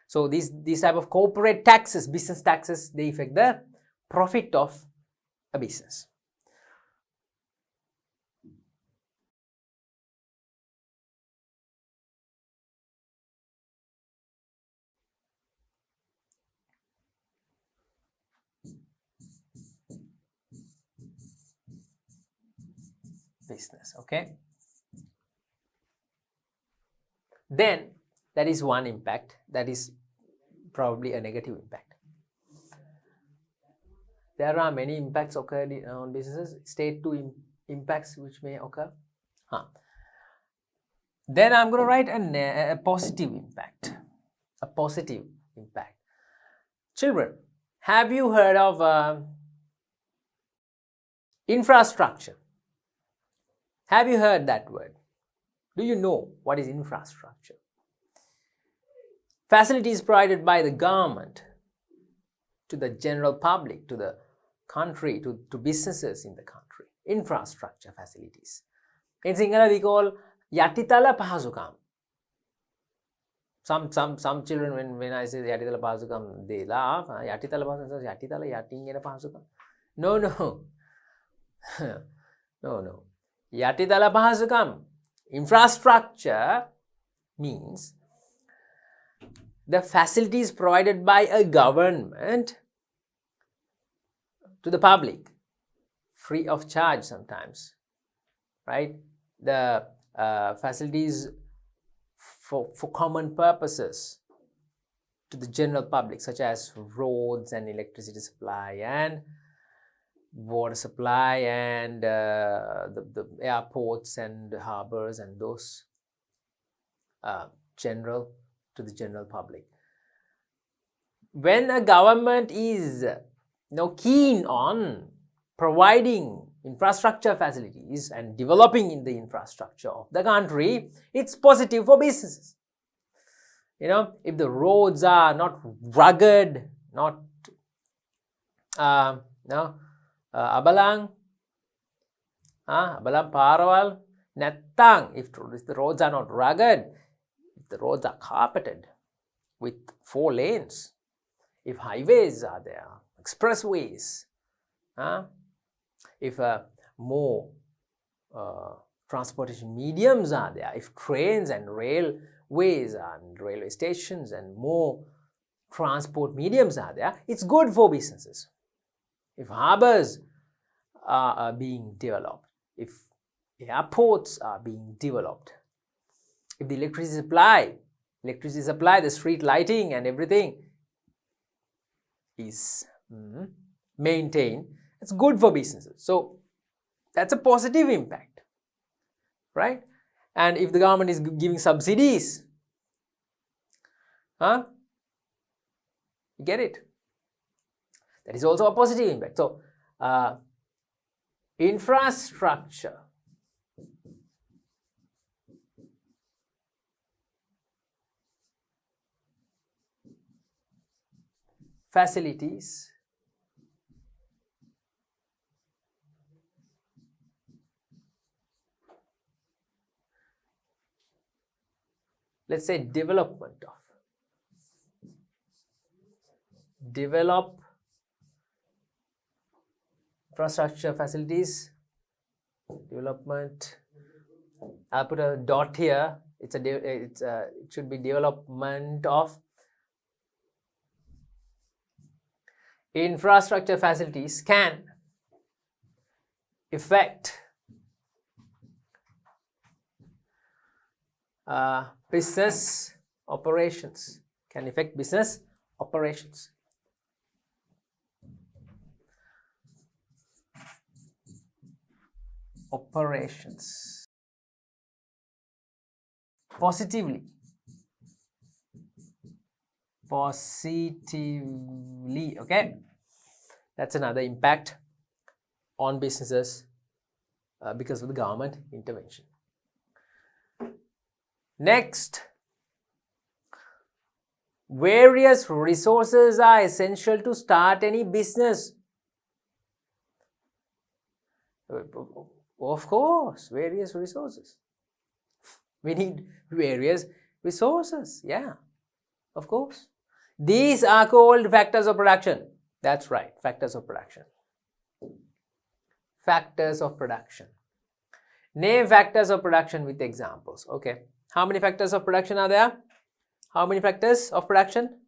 So these type of corporate taxes, business taxes, they affect the profit of a business. Business, okay? Then that is one impact, that is probably a negative impact. There are many impacts occurred on businesses, state two impacts which may occur. Then I'm going to write a positive impact. A positive impact. Children, have you heard of infrastructure? Have you heard that word? Do you know what is infrastructure? Facilities provided by the government to the general public, to the country, to businesses in the country. Infrastructure facilities. In Sinhala we call yatitala pahasukam. Some children, when I say yatitala pahasukam, they laugh. Yatitala pahasukam, yatitala yatingena pahasukam. No. No. Yatitala pahasukam. Infrastructure means the facilities provided by a government to the public, free of charge sometimes, right? The facilities for common purposes to the general public, such as roads and electricity supply and water supply and the airports and harbors and those to the general public. When a government is keen on providing infrastructure facilities and developing in the infrastructure of the country, it's positive for businesses. If the roads are not rugged, not abalang paraval, nattang, if the roads are not rugged, if the roads are carpeted with 4 lanes, if highways are there, expressways, if more transportation mediums are there, if trains and railways and railway stations and more transport mediums are there, it's good for businesses. If harbors are being developed, if airports are being developed, if the electricity supply, the street lighting and everything is maintained, it's good for businesses. So that's a positive impact, right? And if the government is giving subsidies, you get it? That is also a positive impact. So infrastructure facilities let's say development infrastructure facilities development. I'll put a dot here. It should be development of infrastructure facilities can affect business operations. Can affect business operations. Positively, okay? That's another impact on businesses because of the government intervention. Next, various resources are essential to start any business. Of course, various resources. We need various resources. Yeah, of course. These are called factors of production. That's right, factors of production. Factors of production. Name factors of production with examples. Okay. How many factors of production are there? How many factors of production?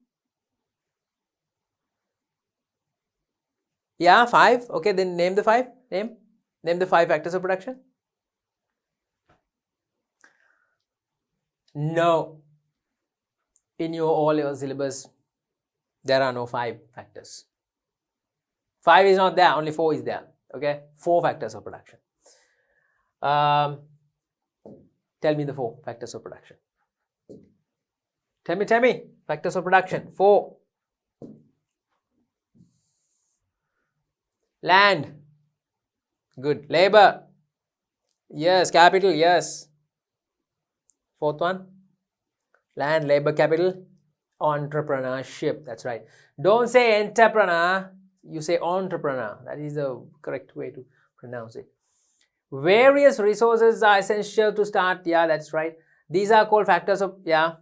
Yeah, 5. Okay, then name the 5. Name the 5 factors of production. No. In all your syllabus, there are no 5 factors. 5 is not there, only 4 is there. Okay, 4 factors of production. Tell me the 4 factors of production. Tell me, factors of production. 4. Land. Good. Labor. Yes. Capital. Yes. 4th one. Land, labor, capital. Entrepreneurship. That's right. Don't say entrepreneur. You say entrepreneur. That is the correct way to pronounce it. Various resources are essential to start. Yeah, that's right. These are called factors of, yeah.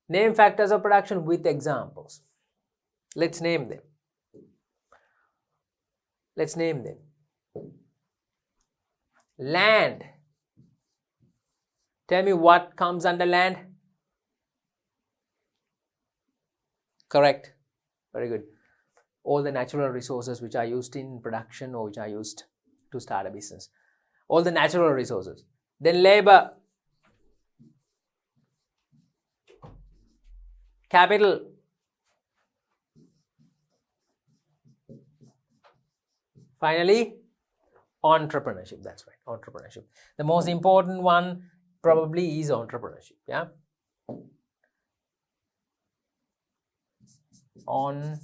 Name factors of production with examples. Let's name them. Let's name them. Land. Tell me what comes under land. Correct. Very good. All the natural resources which are used in production or which are used to start a business. All the natural resources. Then labor. Capital. Finally, entrepreneurship. That's right, entrepreneurship. The most important one probably is entrepreneurship. Yeah. Entrepreneur.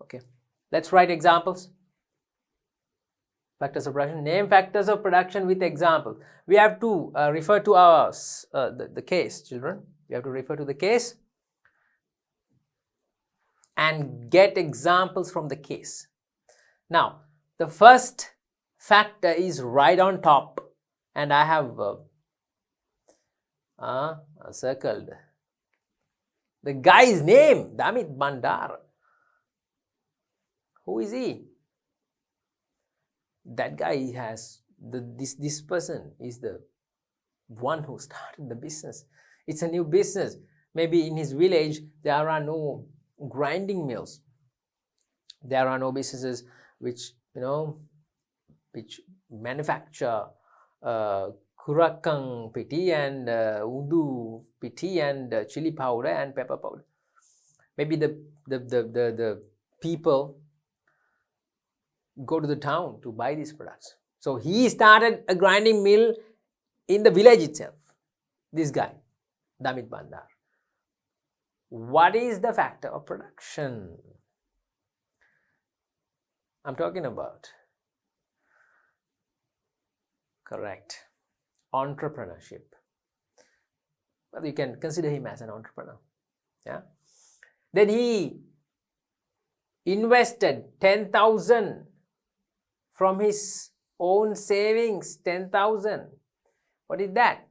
Okay. Let's write examples. Factors of production. Name factors of production with examples. We have to refer to our the case, children. We have to refer to the case and get examples from the case. Now, the first factor is right on top, and I have circled the guy's name, Damit Bandar. Who is he? That guy has this person is the one who started the business. It's a new business. Maybe in his village there are no grinding mills. There are no businesses which which manufacture kurakang piti and udu piti and chili powder and pepper powder. Maybe the people go to the town to buy these products. So he started a grinding mill in the village itself. This guy, Damit Bandar. What is the factor of production I'm talking about? Correct. Entrepreneurship. Well, you can consider him as an entrepreneur. Yeah. Then he invested 10,000 from his own savings. 10,000. What is that?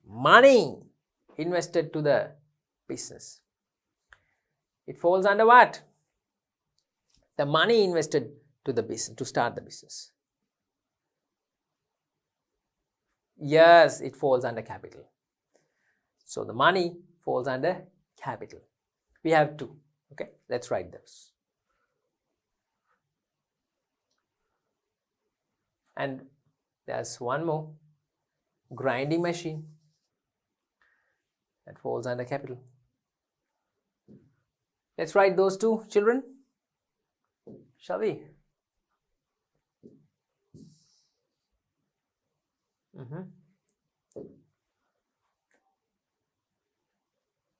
Money invested to the business. It falls under what? The money invested to the business, to start the business. Yes, it falls under capital. So the money falls under capital. We have 2. Okay, let's write those. And there's one more. Grinding machine. That falls under capital. Let's write those 2, children. Shall we?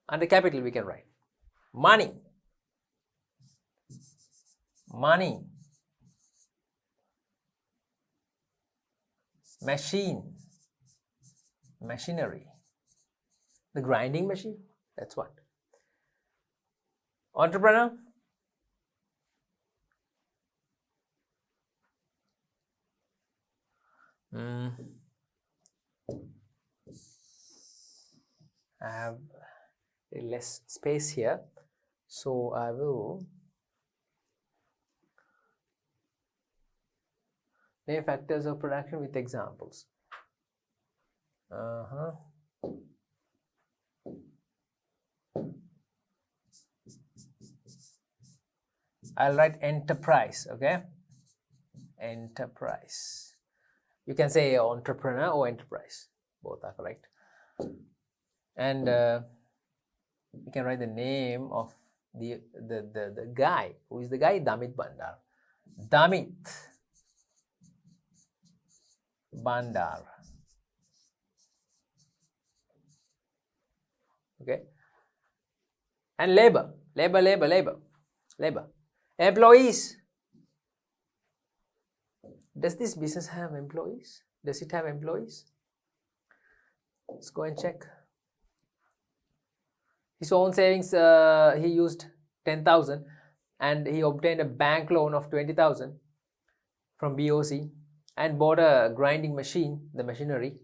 Under capital we can write money. money, machine, machinery, the grinding machine, that's what. Entrepreneur, I have less space here, so I will name factors of production with examples. I'll write enterprise, okay? Enterprise. You can say entrepreneur or enterprise, both are correct. And you can write the name of the guy. Who is the guy? Damit Bandar. Damit Bandar. Okay. And labor. Employees. Does this business have employees? Does it have employees? Let's go and check. His own savings, he used 10,000 and he obtained a bank loan of 20,000 from BOC and bought a grinding machine, the machinery,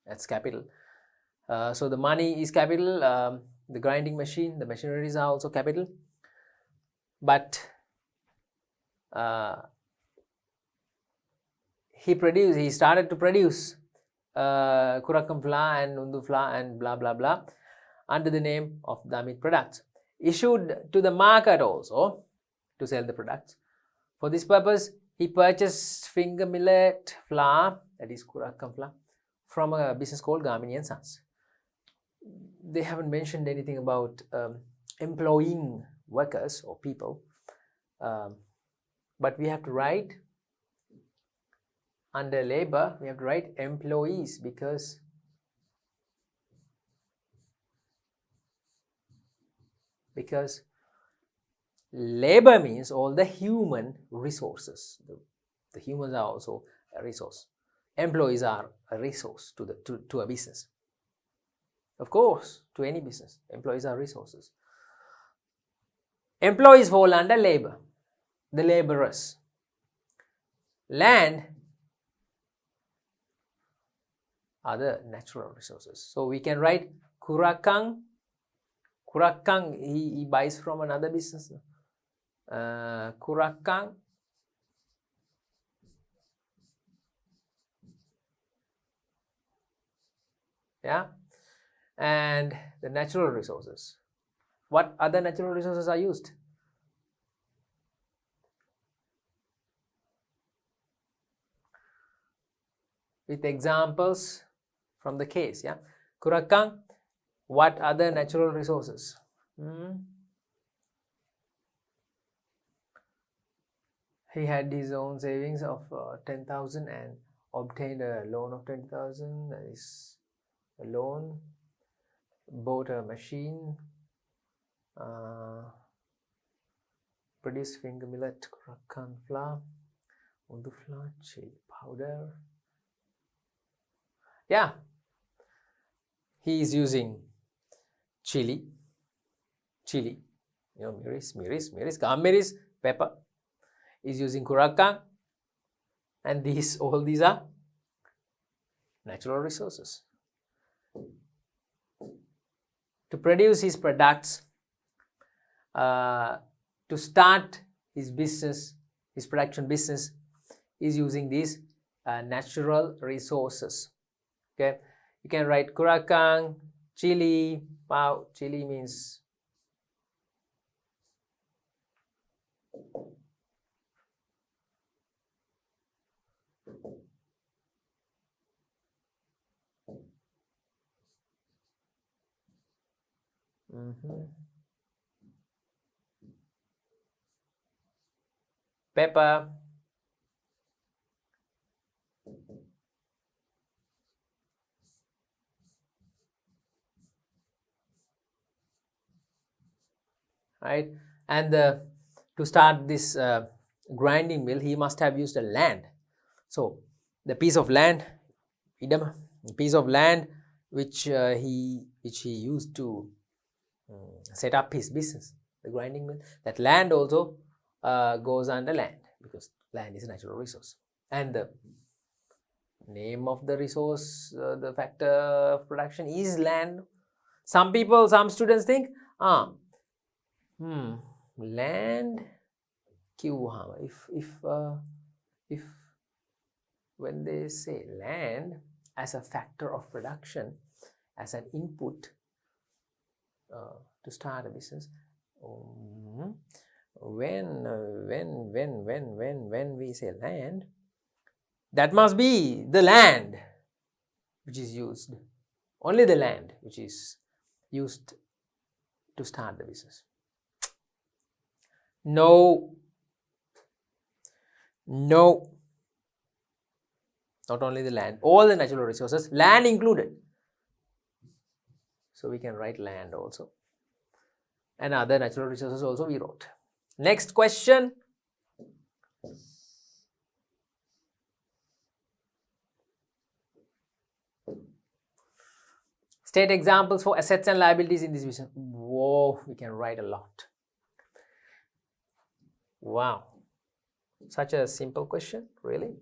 that's capital. So the money is capital, the grinding machine, the machineries are also capital. But he started to produce Kurakkam flour and Undu flour and blah blah blah under the name of Damit products, issued to the market also to sell the products. For this purpose, he purchased finger millet flour, that is Kurakkam flour, from a business called Gamini & Sons. They haven't mentioned anything about employing workers or people, but we have to write under labor, we have to write employees because labor means all the human resources. The humans are also a resource. Employees are a resource to a business. Of course, to any business, employees are resources. Employees fall under labor, the laborers. Land are the natural resources. So we can write Kurakkang. Kurakkang, he buys from another business. Kurakkang. Yeah. And the natural resources. What other natural resources are used? With examples from the case, yeah. Kurakkang, what other natural resources? He had his own savings of 10,000 and obtained a loan of 20,000. That is a loan. Bought a machine. Produced finger millet, Kurakkang flour, Undu flour, chili powder. Yeah, he is using chili, miris, gam pepper. Is using Kurakkang, and all these are natural resources. To produce his products, to start his business, his production business, is using these natural resources. Okay, you can write Kurakkang, chili. Wow, chili means pepper. Right, and to start this grinding mill, he must have used a land. So the piece of land, idam, piece of land which he used to set up his business, the grinding mill, that land also goes under land, because land is a natural resource, and the name of the resource, the factor of production is land. Some people, some students think, land if when they say land as a factor of production, as an input to start a business, when we say land, that must be the land which is used, only the land which is used to start the business. No, not only the land, all the natural resources, land included. So we can write land also, and other natural resources also we wrote. Next question. State examples for assets and liabilities in this business. Whoa, we can write a lot. Wow, such a simple question, really.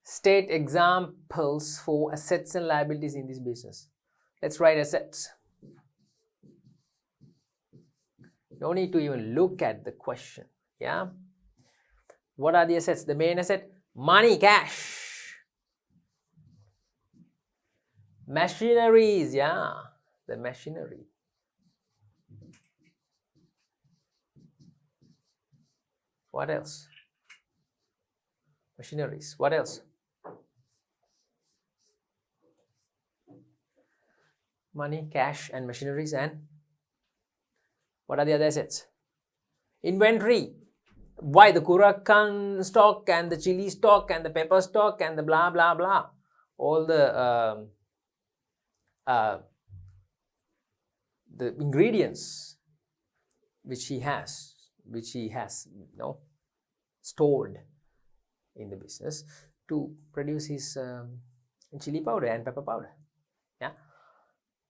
State examples for assets and liabilities in this business. Let's write assets. No need to even look at the question. Yeah. What are the assets? The main asset, money, cash. Machineries, yeah, the machinery. What else? Machineries. What else? Money, cash, and machineries. And what are the other assets? Inventory. Why? The Kurakan stock and the chili stock and the pepper stock and the blah blah blah. All the ingredients which he has, stored in the business to produce his chili powder and pepper powder. Yeah.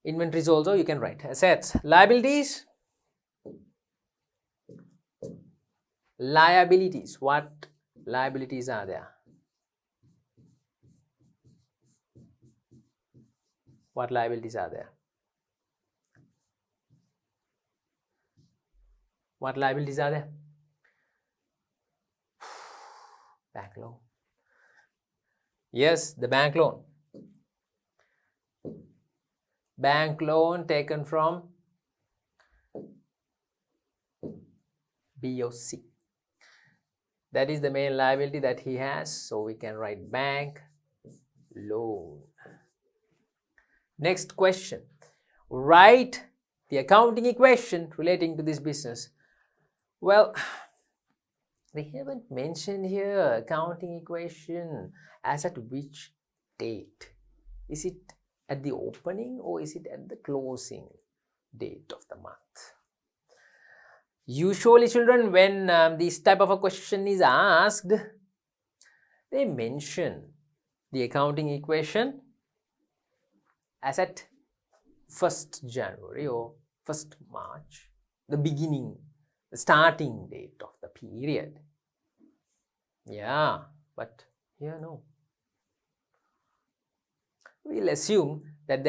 Inventories also you can write. Assets. Liabilities. Liabilities. What liabilities are there? What liabilities are there? What liabilities are there? Bank loan. Yes, the bank loan. Bank loan taken from BOC. That is the main liability that he has. So we can write bank loan. Next question. Write the accounting equation relating to this business. Well, they haven't mentioned here accounting equation as at which date. Is it at the opening or is it at the closing date of the month? Usually, children, when this type of a question is asked, they mention the accounting equation as at 1st January or 1st March, the beginning, the starting date of the period. Yeah, but here no. We'll assume that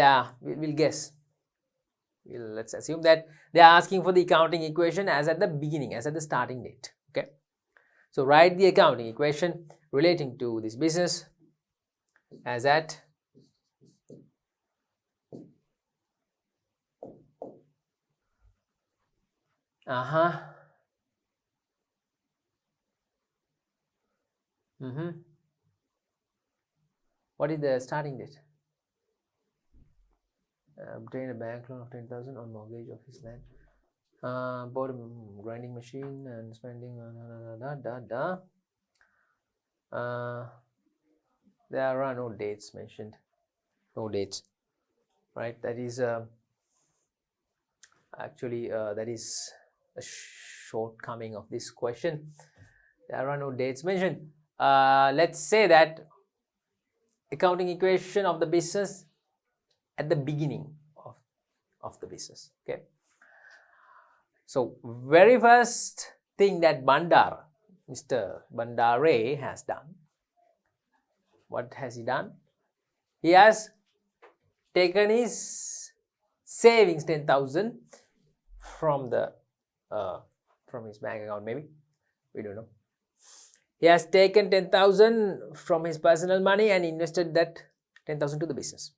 let's assume that they are asking for the accounting equation as at the beginning, as at the starting date. Okay. So write the accounting equation relating to this business as at What is the starting date? Obtain a bank loan of 10,000 on mortgage of his land. Bought a grinding machine and spending there are no dates mentioned. No dates, right? That is actually that is a shortcoming of this question. There are no dates mentioned. Let's say that accounting equation of the business at the beginning of the business. Okay. So very first thing that Mr. Bandare has done. What has he done? He has taken his savings 10,000 from his bank account, maybe, we don't know. He has taken 10,000 from his personal money and invested that 10,000 to the business.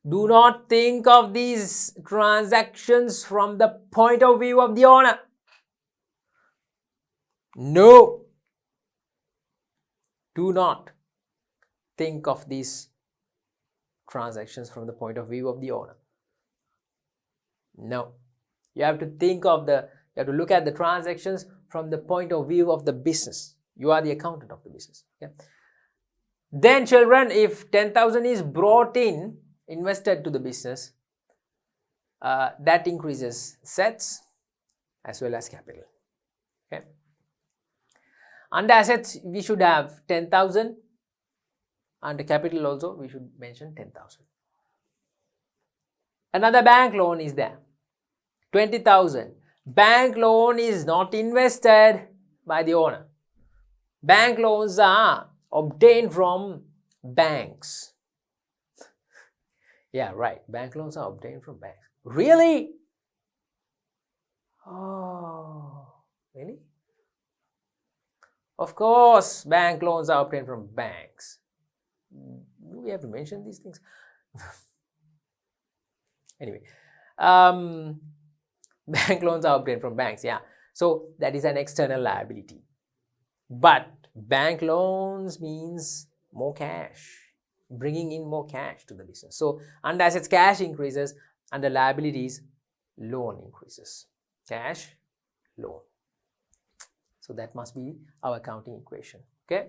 Do not think of these transactions from the point of view of the owner. No. Do not think of these transactions from the point of view of the owner. No. You have to look at the transactions from the point of view of the business. You are the accountant of the business. Okay? Then, children, if 10,000 is invested to the business, that increases assets as well as capital. Okay? Under assets, we should have 10,000. Under capital also, we should mention 10,000. Another bank loan is there. 20,000. Bank loan is not invested by the owner. Bank loans are obtained from banks. Yeah, right. Bank loans are obtained from banks. Really? Oh, really? Of course, bank loans are obtained from banks. Do we have to mention these things? Anyway, bank loans are obtained from banks, yeah. So that is an external liability. But bank loans means more cash, bringing in more cash to the business. So under assets, cash increases. Under liabilities, loan increases. Cash, loan. So that must be our accounting equation. Okay.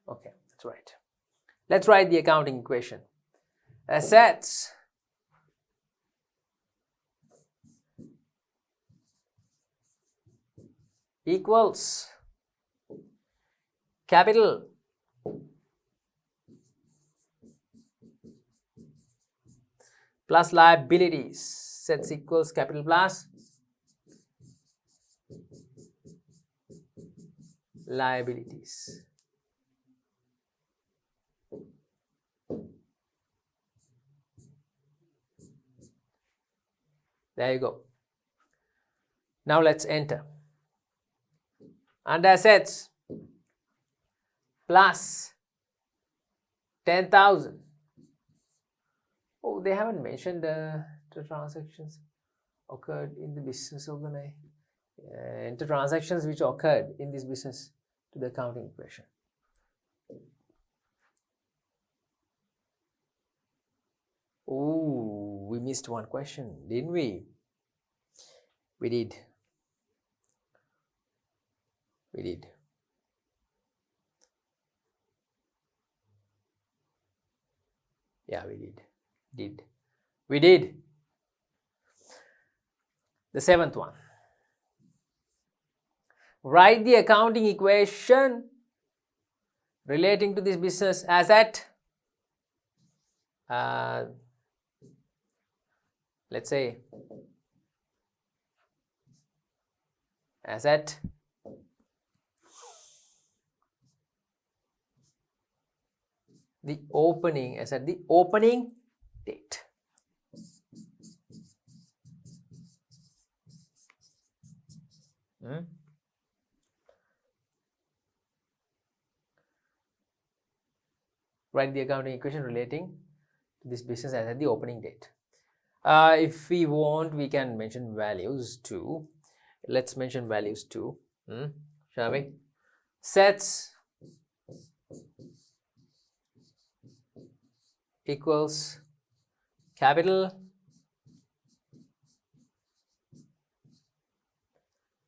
Okay, that's right. Let's write the accounting equation. Assets equals capital plus liabilities. Assets equals capital plus liabilities. There you go. Now let's enter. Under assets plus 10,000. Oh, they haven't mentioned the transactions occurred in the business organization. Enter transactions which occurred in this business to the accounting equation. Oh, we missed one question, didn't we? We did. Yeah, we did. The seventh one. Write the accounting equation relating to this business asset. Let's say asset the opening date. Write the accounting equation relating to this business as at the opening date. If we want, we can mention values too. Let's mention values too. Shall we? Sets equals capital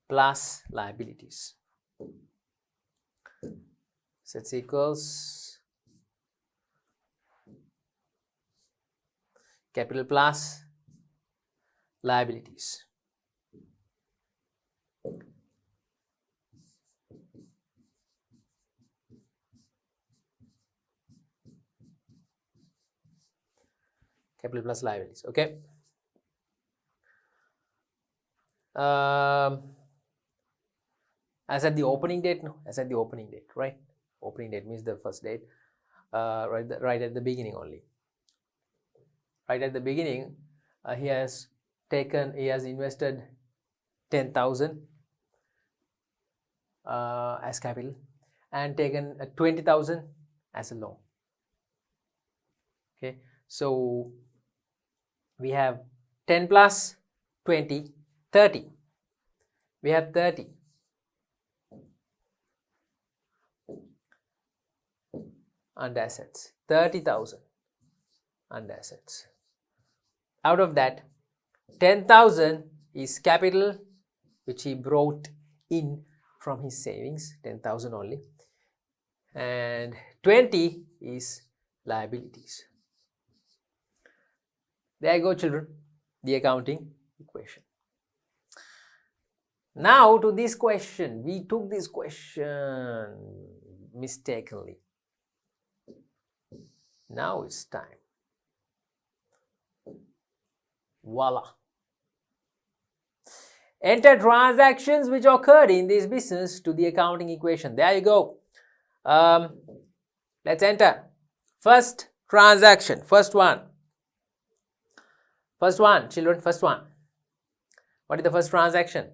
plus liabilities. Assets equals capital plus liabilities. Capital plus liabilities. Okay. As at the opening date, no, as at the opening date, right? Opening date means the first date, right at the beginning only. Right at the beginning, he has invested 10,000 as capital and taken 20,000 as a loan. Okay, so we have 10 plus 20, 30. We have 30. Under assets, 30,000 under assets. Out of that, 10,000 is capital which he brought in from his savings, 10,000 only, and 20 is liabilities. There you go, children, the accounting equation. Now to this question, we took this question mistakenly. Now it's time. Voila. Enter transactions which occurred in this business to the accounting equation. There you go. Let's enter. First transaction. First one. First one, children, first one. What is the first transaction?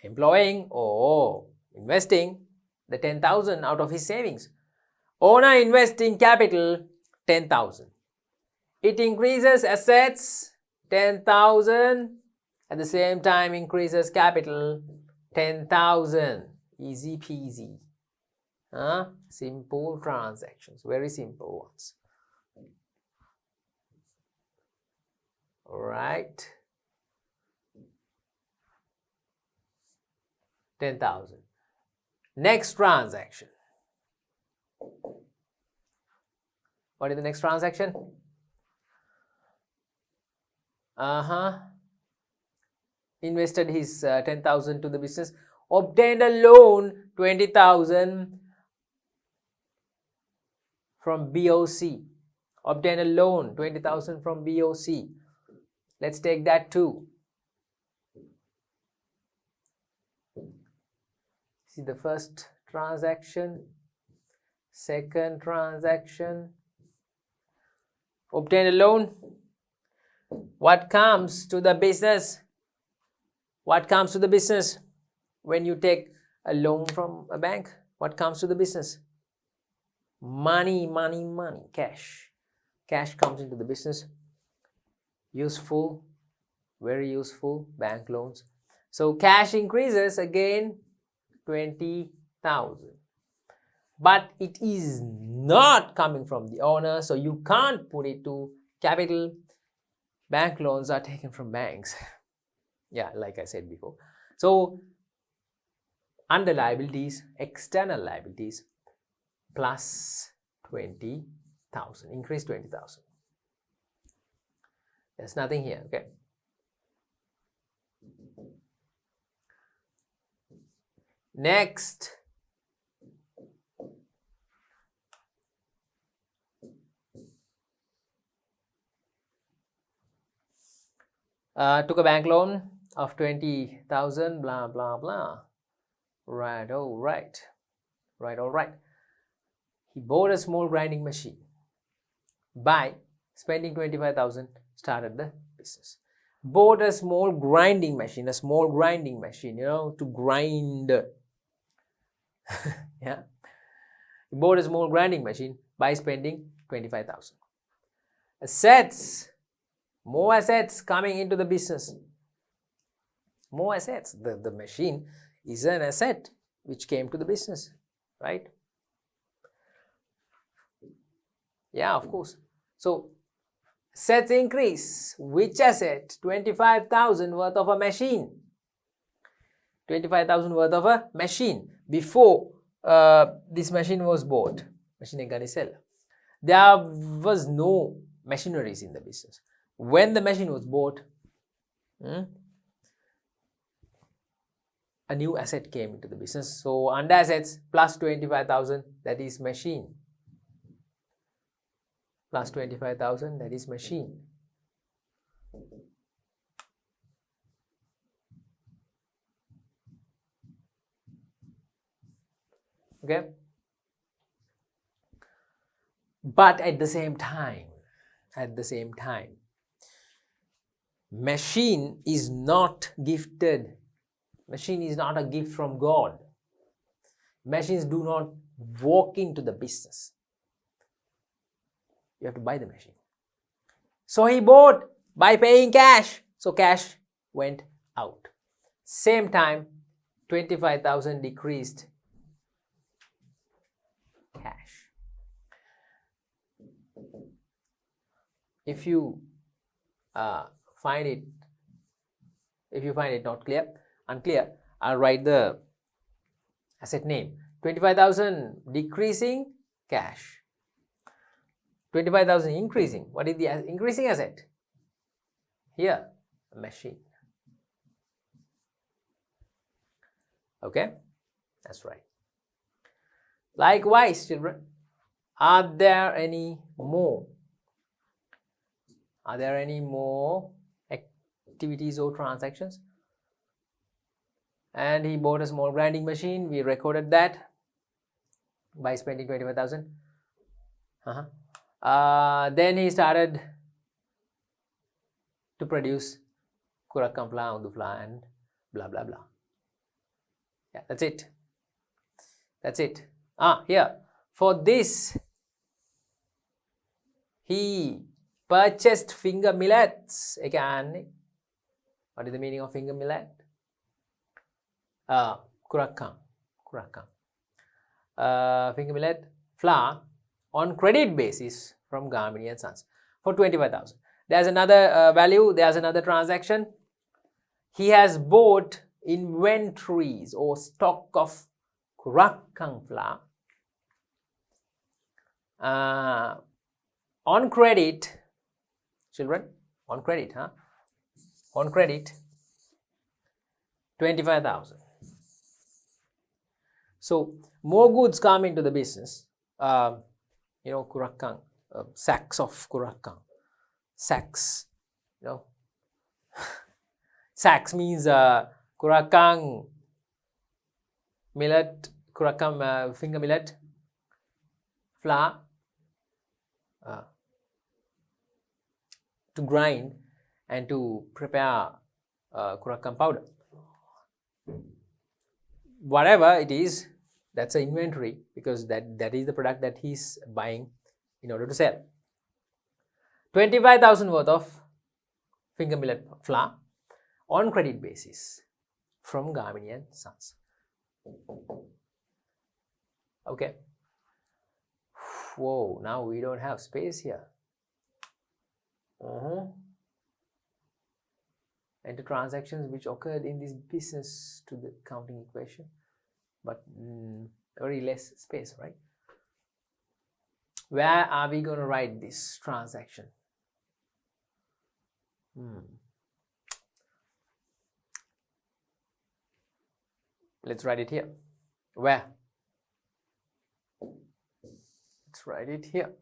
Employing or investing the 10,000 out of his savings. Owner investing capital 10,000. It increases assets 10,000, at the same time increases capital 10,000. Easy peasy. Simple transactions, very simple ones. Alright. 10,000. Next transaction. What is the next transaction? Invested his 10,000 to the business, obtained a loan 20,000 from BOC. Obtained a loan 20,000 from BOC. Let's take that too. See the first transaction, second transaction, obtain a loan. What comes to the business? What comes to the business when you take a loan from a bank? What comes to the business? Money, money, money, cash. Cash comes into the business. Useful, very useful, bank loans. So cash increases again 20,000. But it is not coming from the owner, so you can't put it to capital. Bank loans are taken from banks. Yeah, like I said before. So under liabilities, external liabilities plus 20,000, increase 20,000. There's nothing here, okay? Next, took a bank loan of 20,000, blah, blah, blah. Right, all right. Right, all right. He bought a small grinding machine. By spending 25,000, started the business. Bought a small grinding machine, you know, to grind. Yeah. He bought a small grinding machine by spending 25,000. Assets. More assets coming into the business. More assets. The machine is an asset which came to the business, right? Yeah, of course. So, assets increase. Which asset? 25,000 worth of a machine. 25,000 worth of a machine. Before this machine was bought. Machine එක ගනිසෙල්ල. There was no machineries in the business. When the machine was bought, a new asset came into the business. So under assets plus 25,000, that is machine. Plus 25,000, that is machine. Okay. But at the same time, machine is not gifted. Machine is not a gift from God. Machines do not walk into the business. You have to buy the machine. So he bought by paying cash. So cash went out. Same time, 25,000 decreased cash. If you find it not clear, unclear, I'll write the asset name. 25,000 decreasing cash. 25,000 increasing. What is the increasing asset? Here, a machine. Okay, that's right. Likewise, children, are there any more? Are there any more activities or transactions? And he bought a small grinding machine. We recorded that by spending 25,000. Then he started to produce Kurakkam flour, Undu flour, and blah blah blah. Yeah, that's it. That's it. Here, for this, he purchased finger millets. What is the meaning of finger millet? Kurakkam. Finger millet flour on credit basis from Gamini and Sons for 25,000. There's another value. There's another transaction. He has bought inventories or stock of Kurakkam flour on credit. Children, on credit, on credit, 25,000. So more goods come into the business. Kurakkam, sacks of Kurakkam. Sacks, sacks means Kurakkam millet, Kurakkam finger millet, flour to grind and to prepare Kurakkam powder. Whatever it is, that's an inventory, because that is the product that he's buying in order to sell. 25,000 worth of finger millet flour on credit basis from Gamini and Sons. Okay. Whoa, now we don't have space here. Enter transactions which occurred in this business to the counting equation, but very less space, right? Where are we going to write this transaction? Let's write it here. Where? Let's write it here.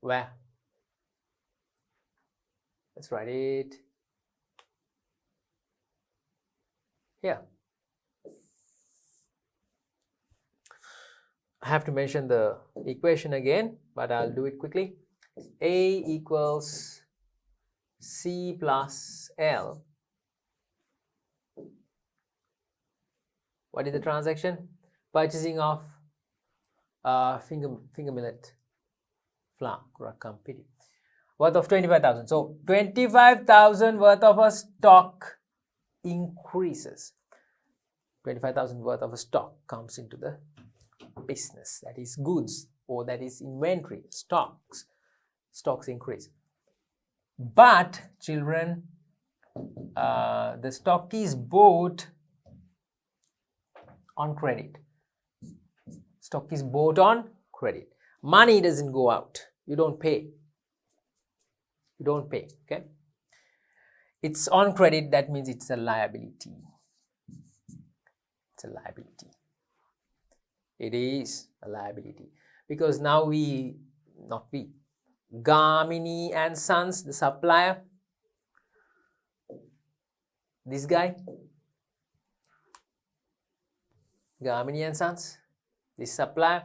Where? Let's write it here. I have to mention the equation again, but I'll do it quickly. A equals C plus L. What is the transaction? Purchasing of finger millet flour, Kurakkam pidi, worth of 25,000. So 25,000 worth of a stock increases. 25,000 worth of a stock comes into the business. That is goods, or that is inventory, stocks. Stocks increase. But children, the stock is bought on credit. Stock is bought on credit. Money doesn't go out. You don't pay. You don't pay. Okay. It's on credit. That means it's a liability. It's a liability. It is a liability because now Gamini and Sons, the supplier, this guy, Gamini and Sons, this supplier,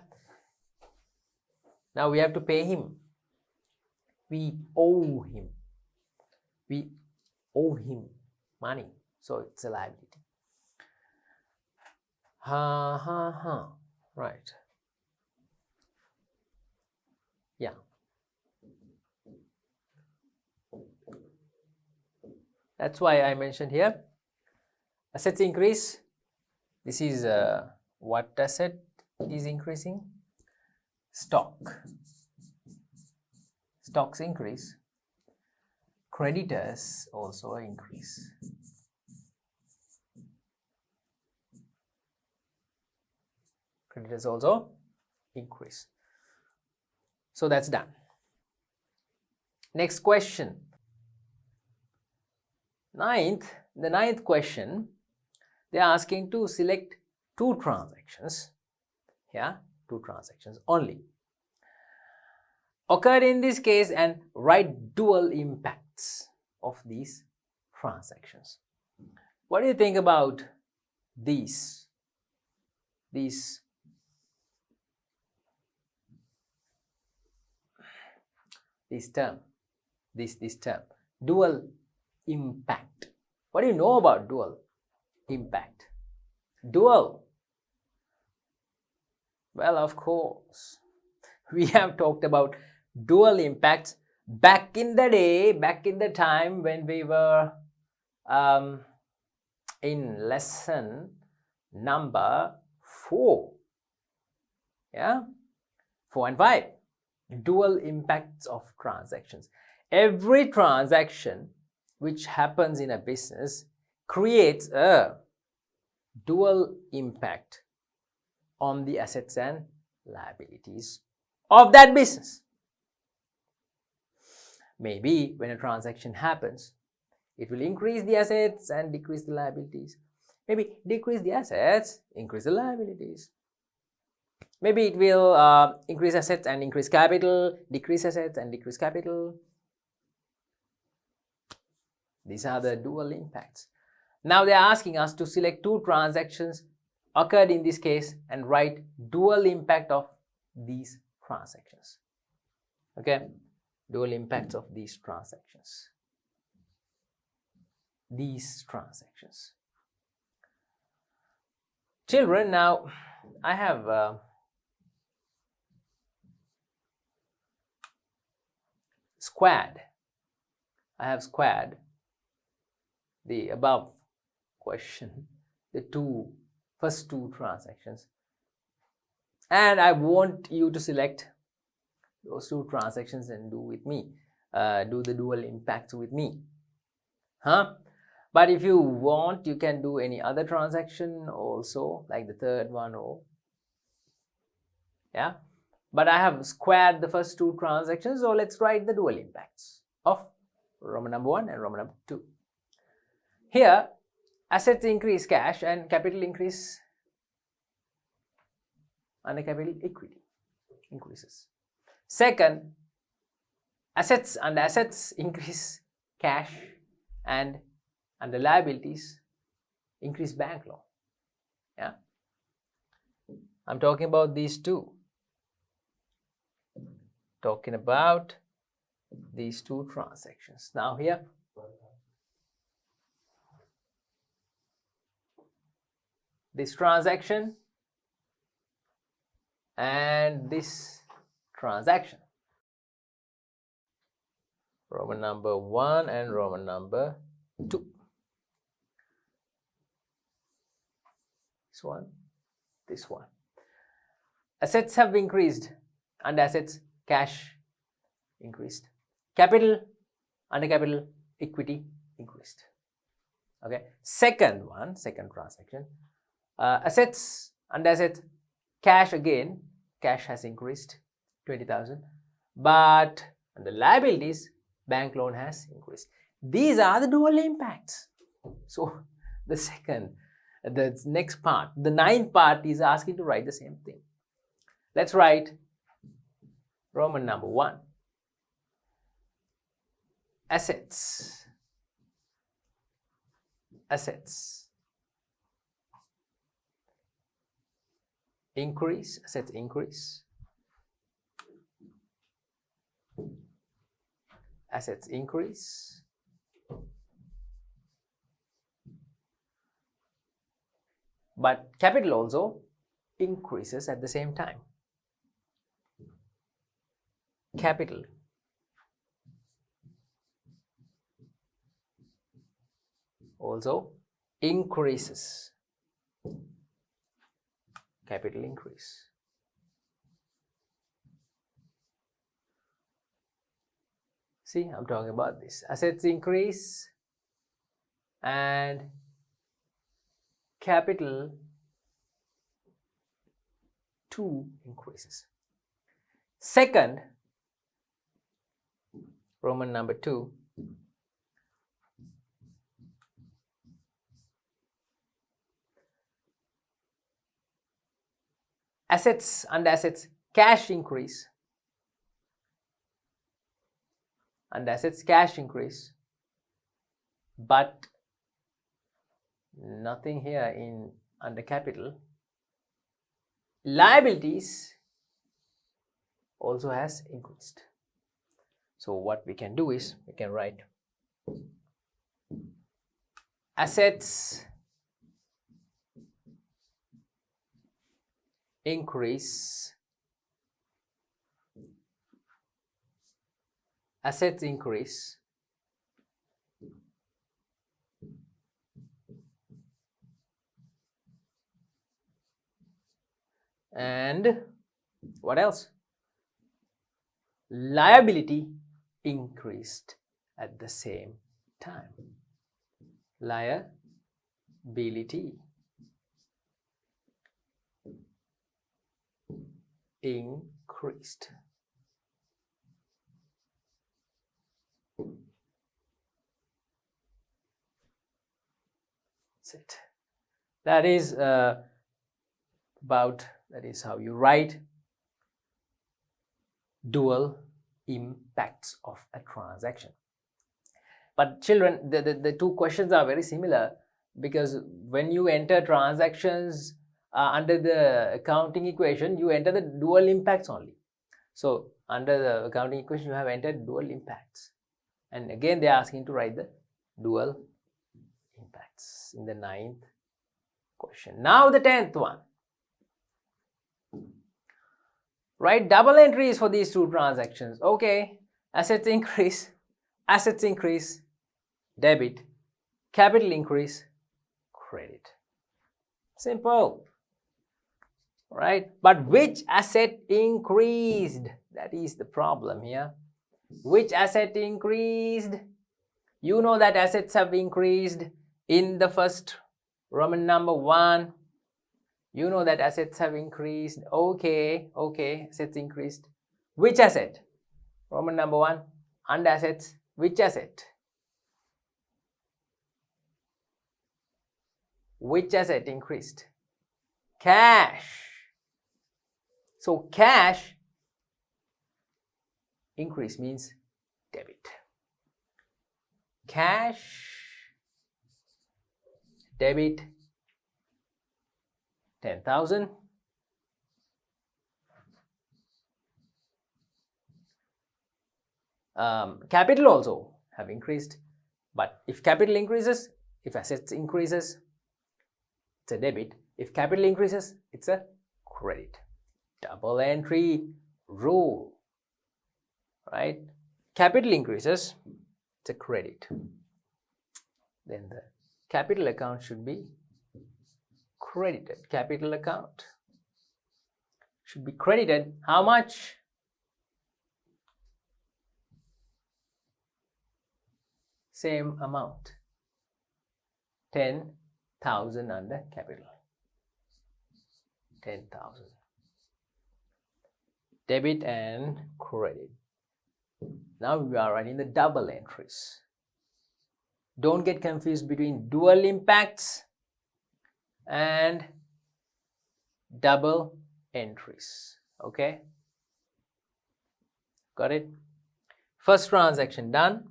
now we have to pay him. We owe him. We owe him money. So it's a liability. Right. Yeah. That's why I mentioned here. Assets increase. This is what asset is increasing? Stock. Stocks increase. Creditors also increase. Creditors also increase. So that's done. Next question. The ninth question, they are asking to select two transactions. Yeah, two transactions only. Occurred in this case and write dual impacts of these transactions. What do you think about these term, dual impact? What do you know about dual impact? Dual. Well, of course, we have talked about dual impacts back in the day, back in the time when we were in lesson number 4. Yeah, 4 and 5. Dual impacts of transactions. Every transaction which happens in a business creates a dual impact on the assets and liabilities of that business. Maybe when a transaction happens, it will increase the assets and decrease the liabilities. Maybe decrease the assets, increase the liabilities. Maybe it will increase assets and increase capital, decrease assets and decrease capital. These are the dual impacts. Now they are asking us to select two transactions occurred in this case and write dual impact of these transactions. Okay, dual impacts of these transactions. These transactions. Children, now I have squared the above question, the first two transactions, and I want you to select those two transactions and do with me, do the dual impacts with me. But if you want, you can do any other transaction also, like the third one, or yeah. But I have squared the first two transactions, so let's write the dual impacts of Roman number 1 and Roman number 2. Here, assets increase cash and capital increase, and the capital equity increases. Second, assets increase cash, and the liabilities increase bank loan. Yeah, I'm talking about these two. Talking about these two transactions. Now here, this transaction and this transaction, Roman number 1 and Roman number 2. This one. Assets have increased and assets, cash increased. Capital and capital equity increased. Okay. Second transaction, assets and assets, Cash again, cash has increased 20,000, but under liabilities, bank loan has increased. These are the dual impacts. So the next part, the ninth part is asking to write the same thing. Let's write Roman number 1. Assets. Assets increase, assets increase. Assets increase. But capital also increases at the same time. Capital also increases. Capital increase. See, I'm talking about this. Assets increase and capital too increases. Second, Roman number 2. Assets, under assets, cash increase. Under assets, cash increase. But nothing here in under capital. Liabilities also has increased. So what we can do is we can write assets increase, assets increase, and what else? Liability increased at the same time. Liability increased. That's it. That is that is how you write dual impacts of a transaction. But children, the two questions are very similar, because when you enter transactions under the accounting equation, you enter the dual impacts only. So under the accounting equation, you have entered dual impacts, and again they are asking to write the dual impacts in the 9th question. Now the 10th one. Write double entries for these two transactions. Okay, assets increase, debit, capital increase, credit. Simple, right? But which asset increased? That is the problem here. Which asset increased? You know that assets have increased in the first Roman number 1. You know that assets have increased. Okay, assets increased. Which asset? Roman number 1, under assets, which asset? Which asset increased? Cash. So cash increase means debit. Cash, debit, 10,000. Capital also have increased, but if capital increases, if assets increases, it's a debit. If capital increases, it's a credit. Double entry rule, right? Capital increases, it's a credit. Then the capital account should be credited. Capital account should be credited. How much? Same amount, 10,000 under capital. 10,000. debit and credit. Now we are writing the double entries. Don't get confused between dual impacts and double entries. Okay, got it? First transaction done,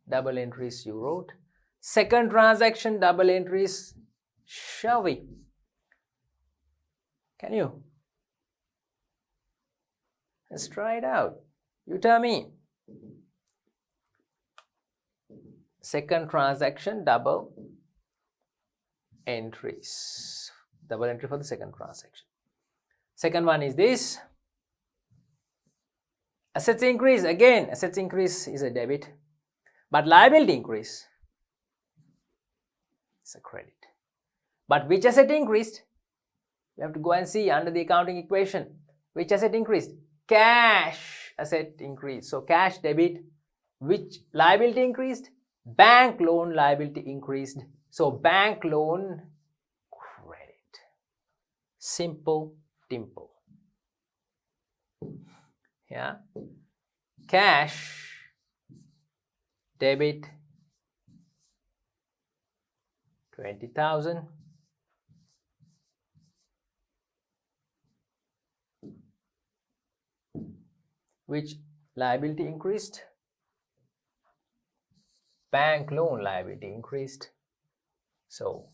double entries you wrote. Second transaction, double entries, shall we? Can you? Let's try it out. You tell me. Second transaction, double entries. Double entry for the second transaction. Second one is this. Assets increase. Again, assets increase is a debit. But liability increase is a credit. But which asset increased? We have to go and see under the accounting equation. Which asset increased? Cash asset increased. So cash debit. Which liability increased? Bank loan liability increased. So bank loan credit. Simple, dimple. Yeah. Cash debit 20,000. Which liability increased? Bank loan liability increased. So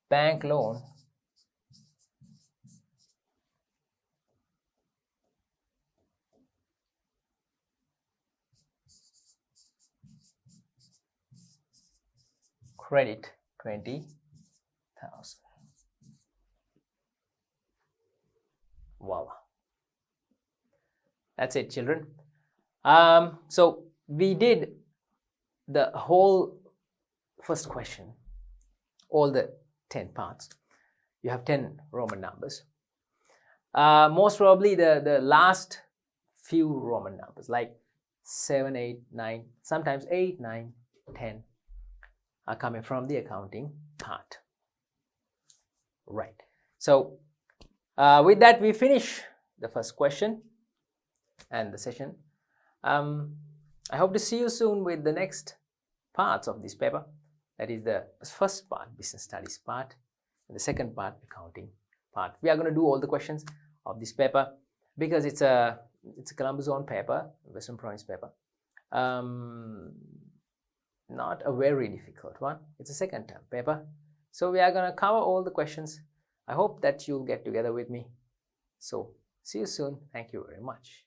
bank loan credit 20,000. Wow. That's it, children. So we did the whole first question, all the 10 parts. You have 10 Roman numbers. Most probably the last few Roman numbers, like 7, 8, 9, sometimes 8, 9, 10 are coming from the accounting part. Right. So with that, we finish the first question and the session. I hope to see you soon with the next parts of this paper. That is the first part, business studies part, and the second part, accounting part. We are going to do all the questions of this paper because it's a Columbus zone paper, Western Province paper. Not a very difficult one. It's a second term paper. So we are going to cover all the questions. I hope that you'll get together with me. So see you soon. Thank you very much.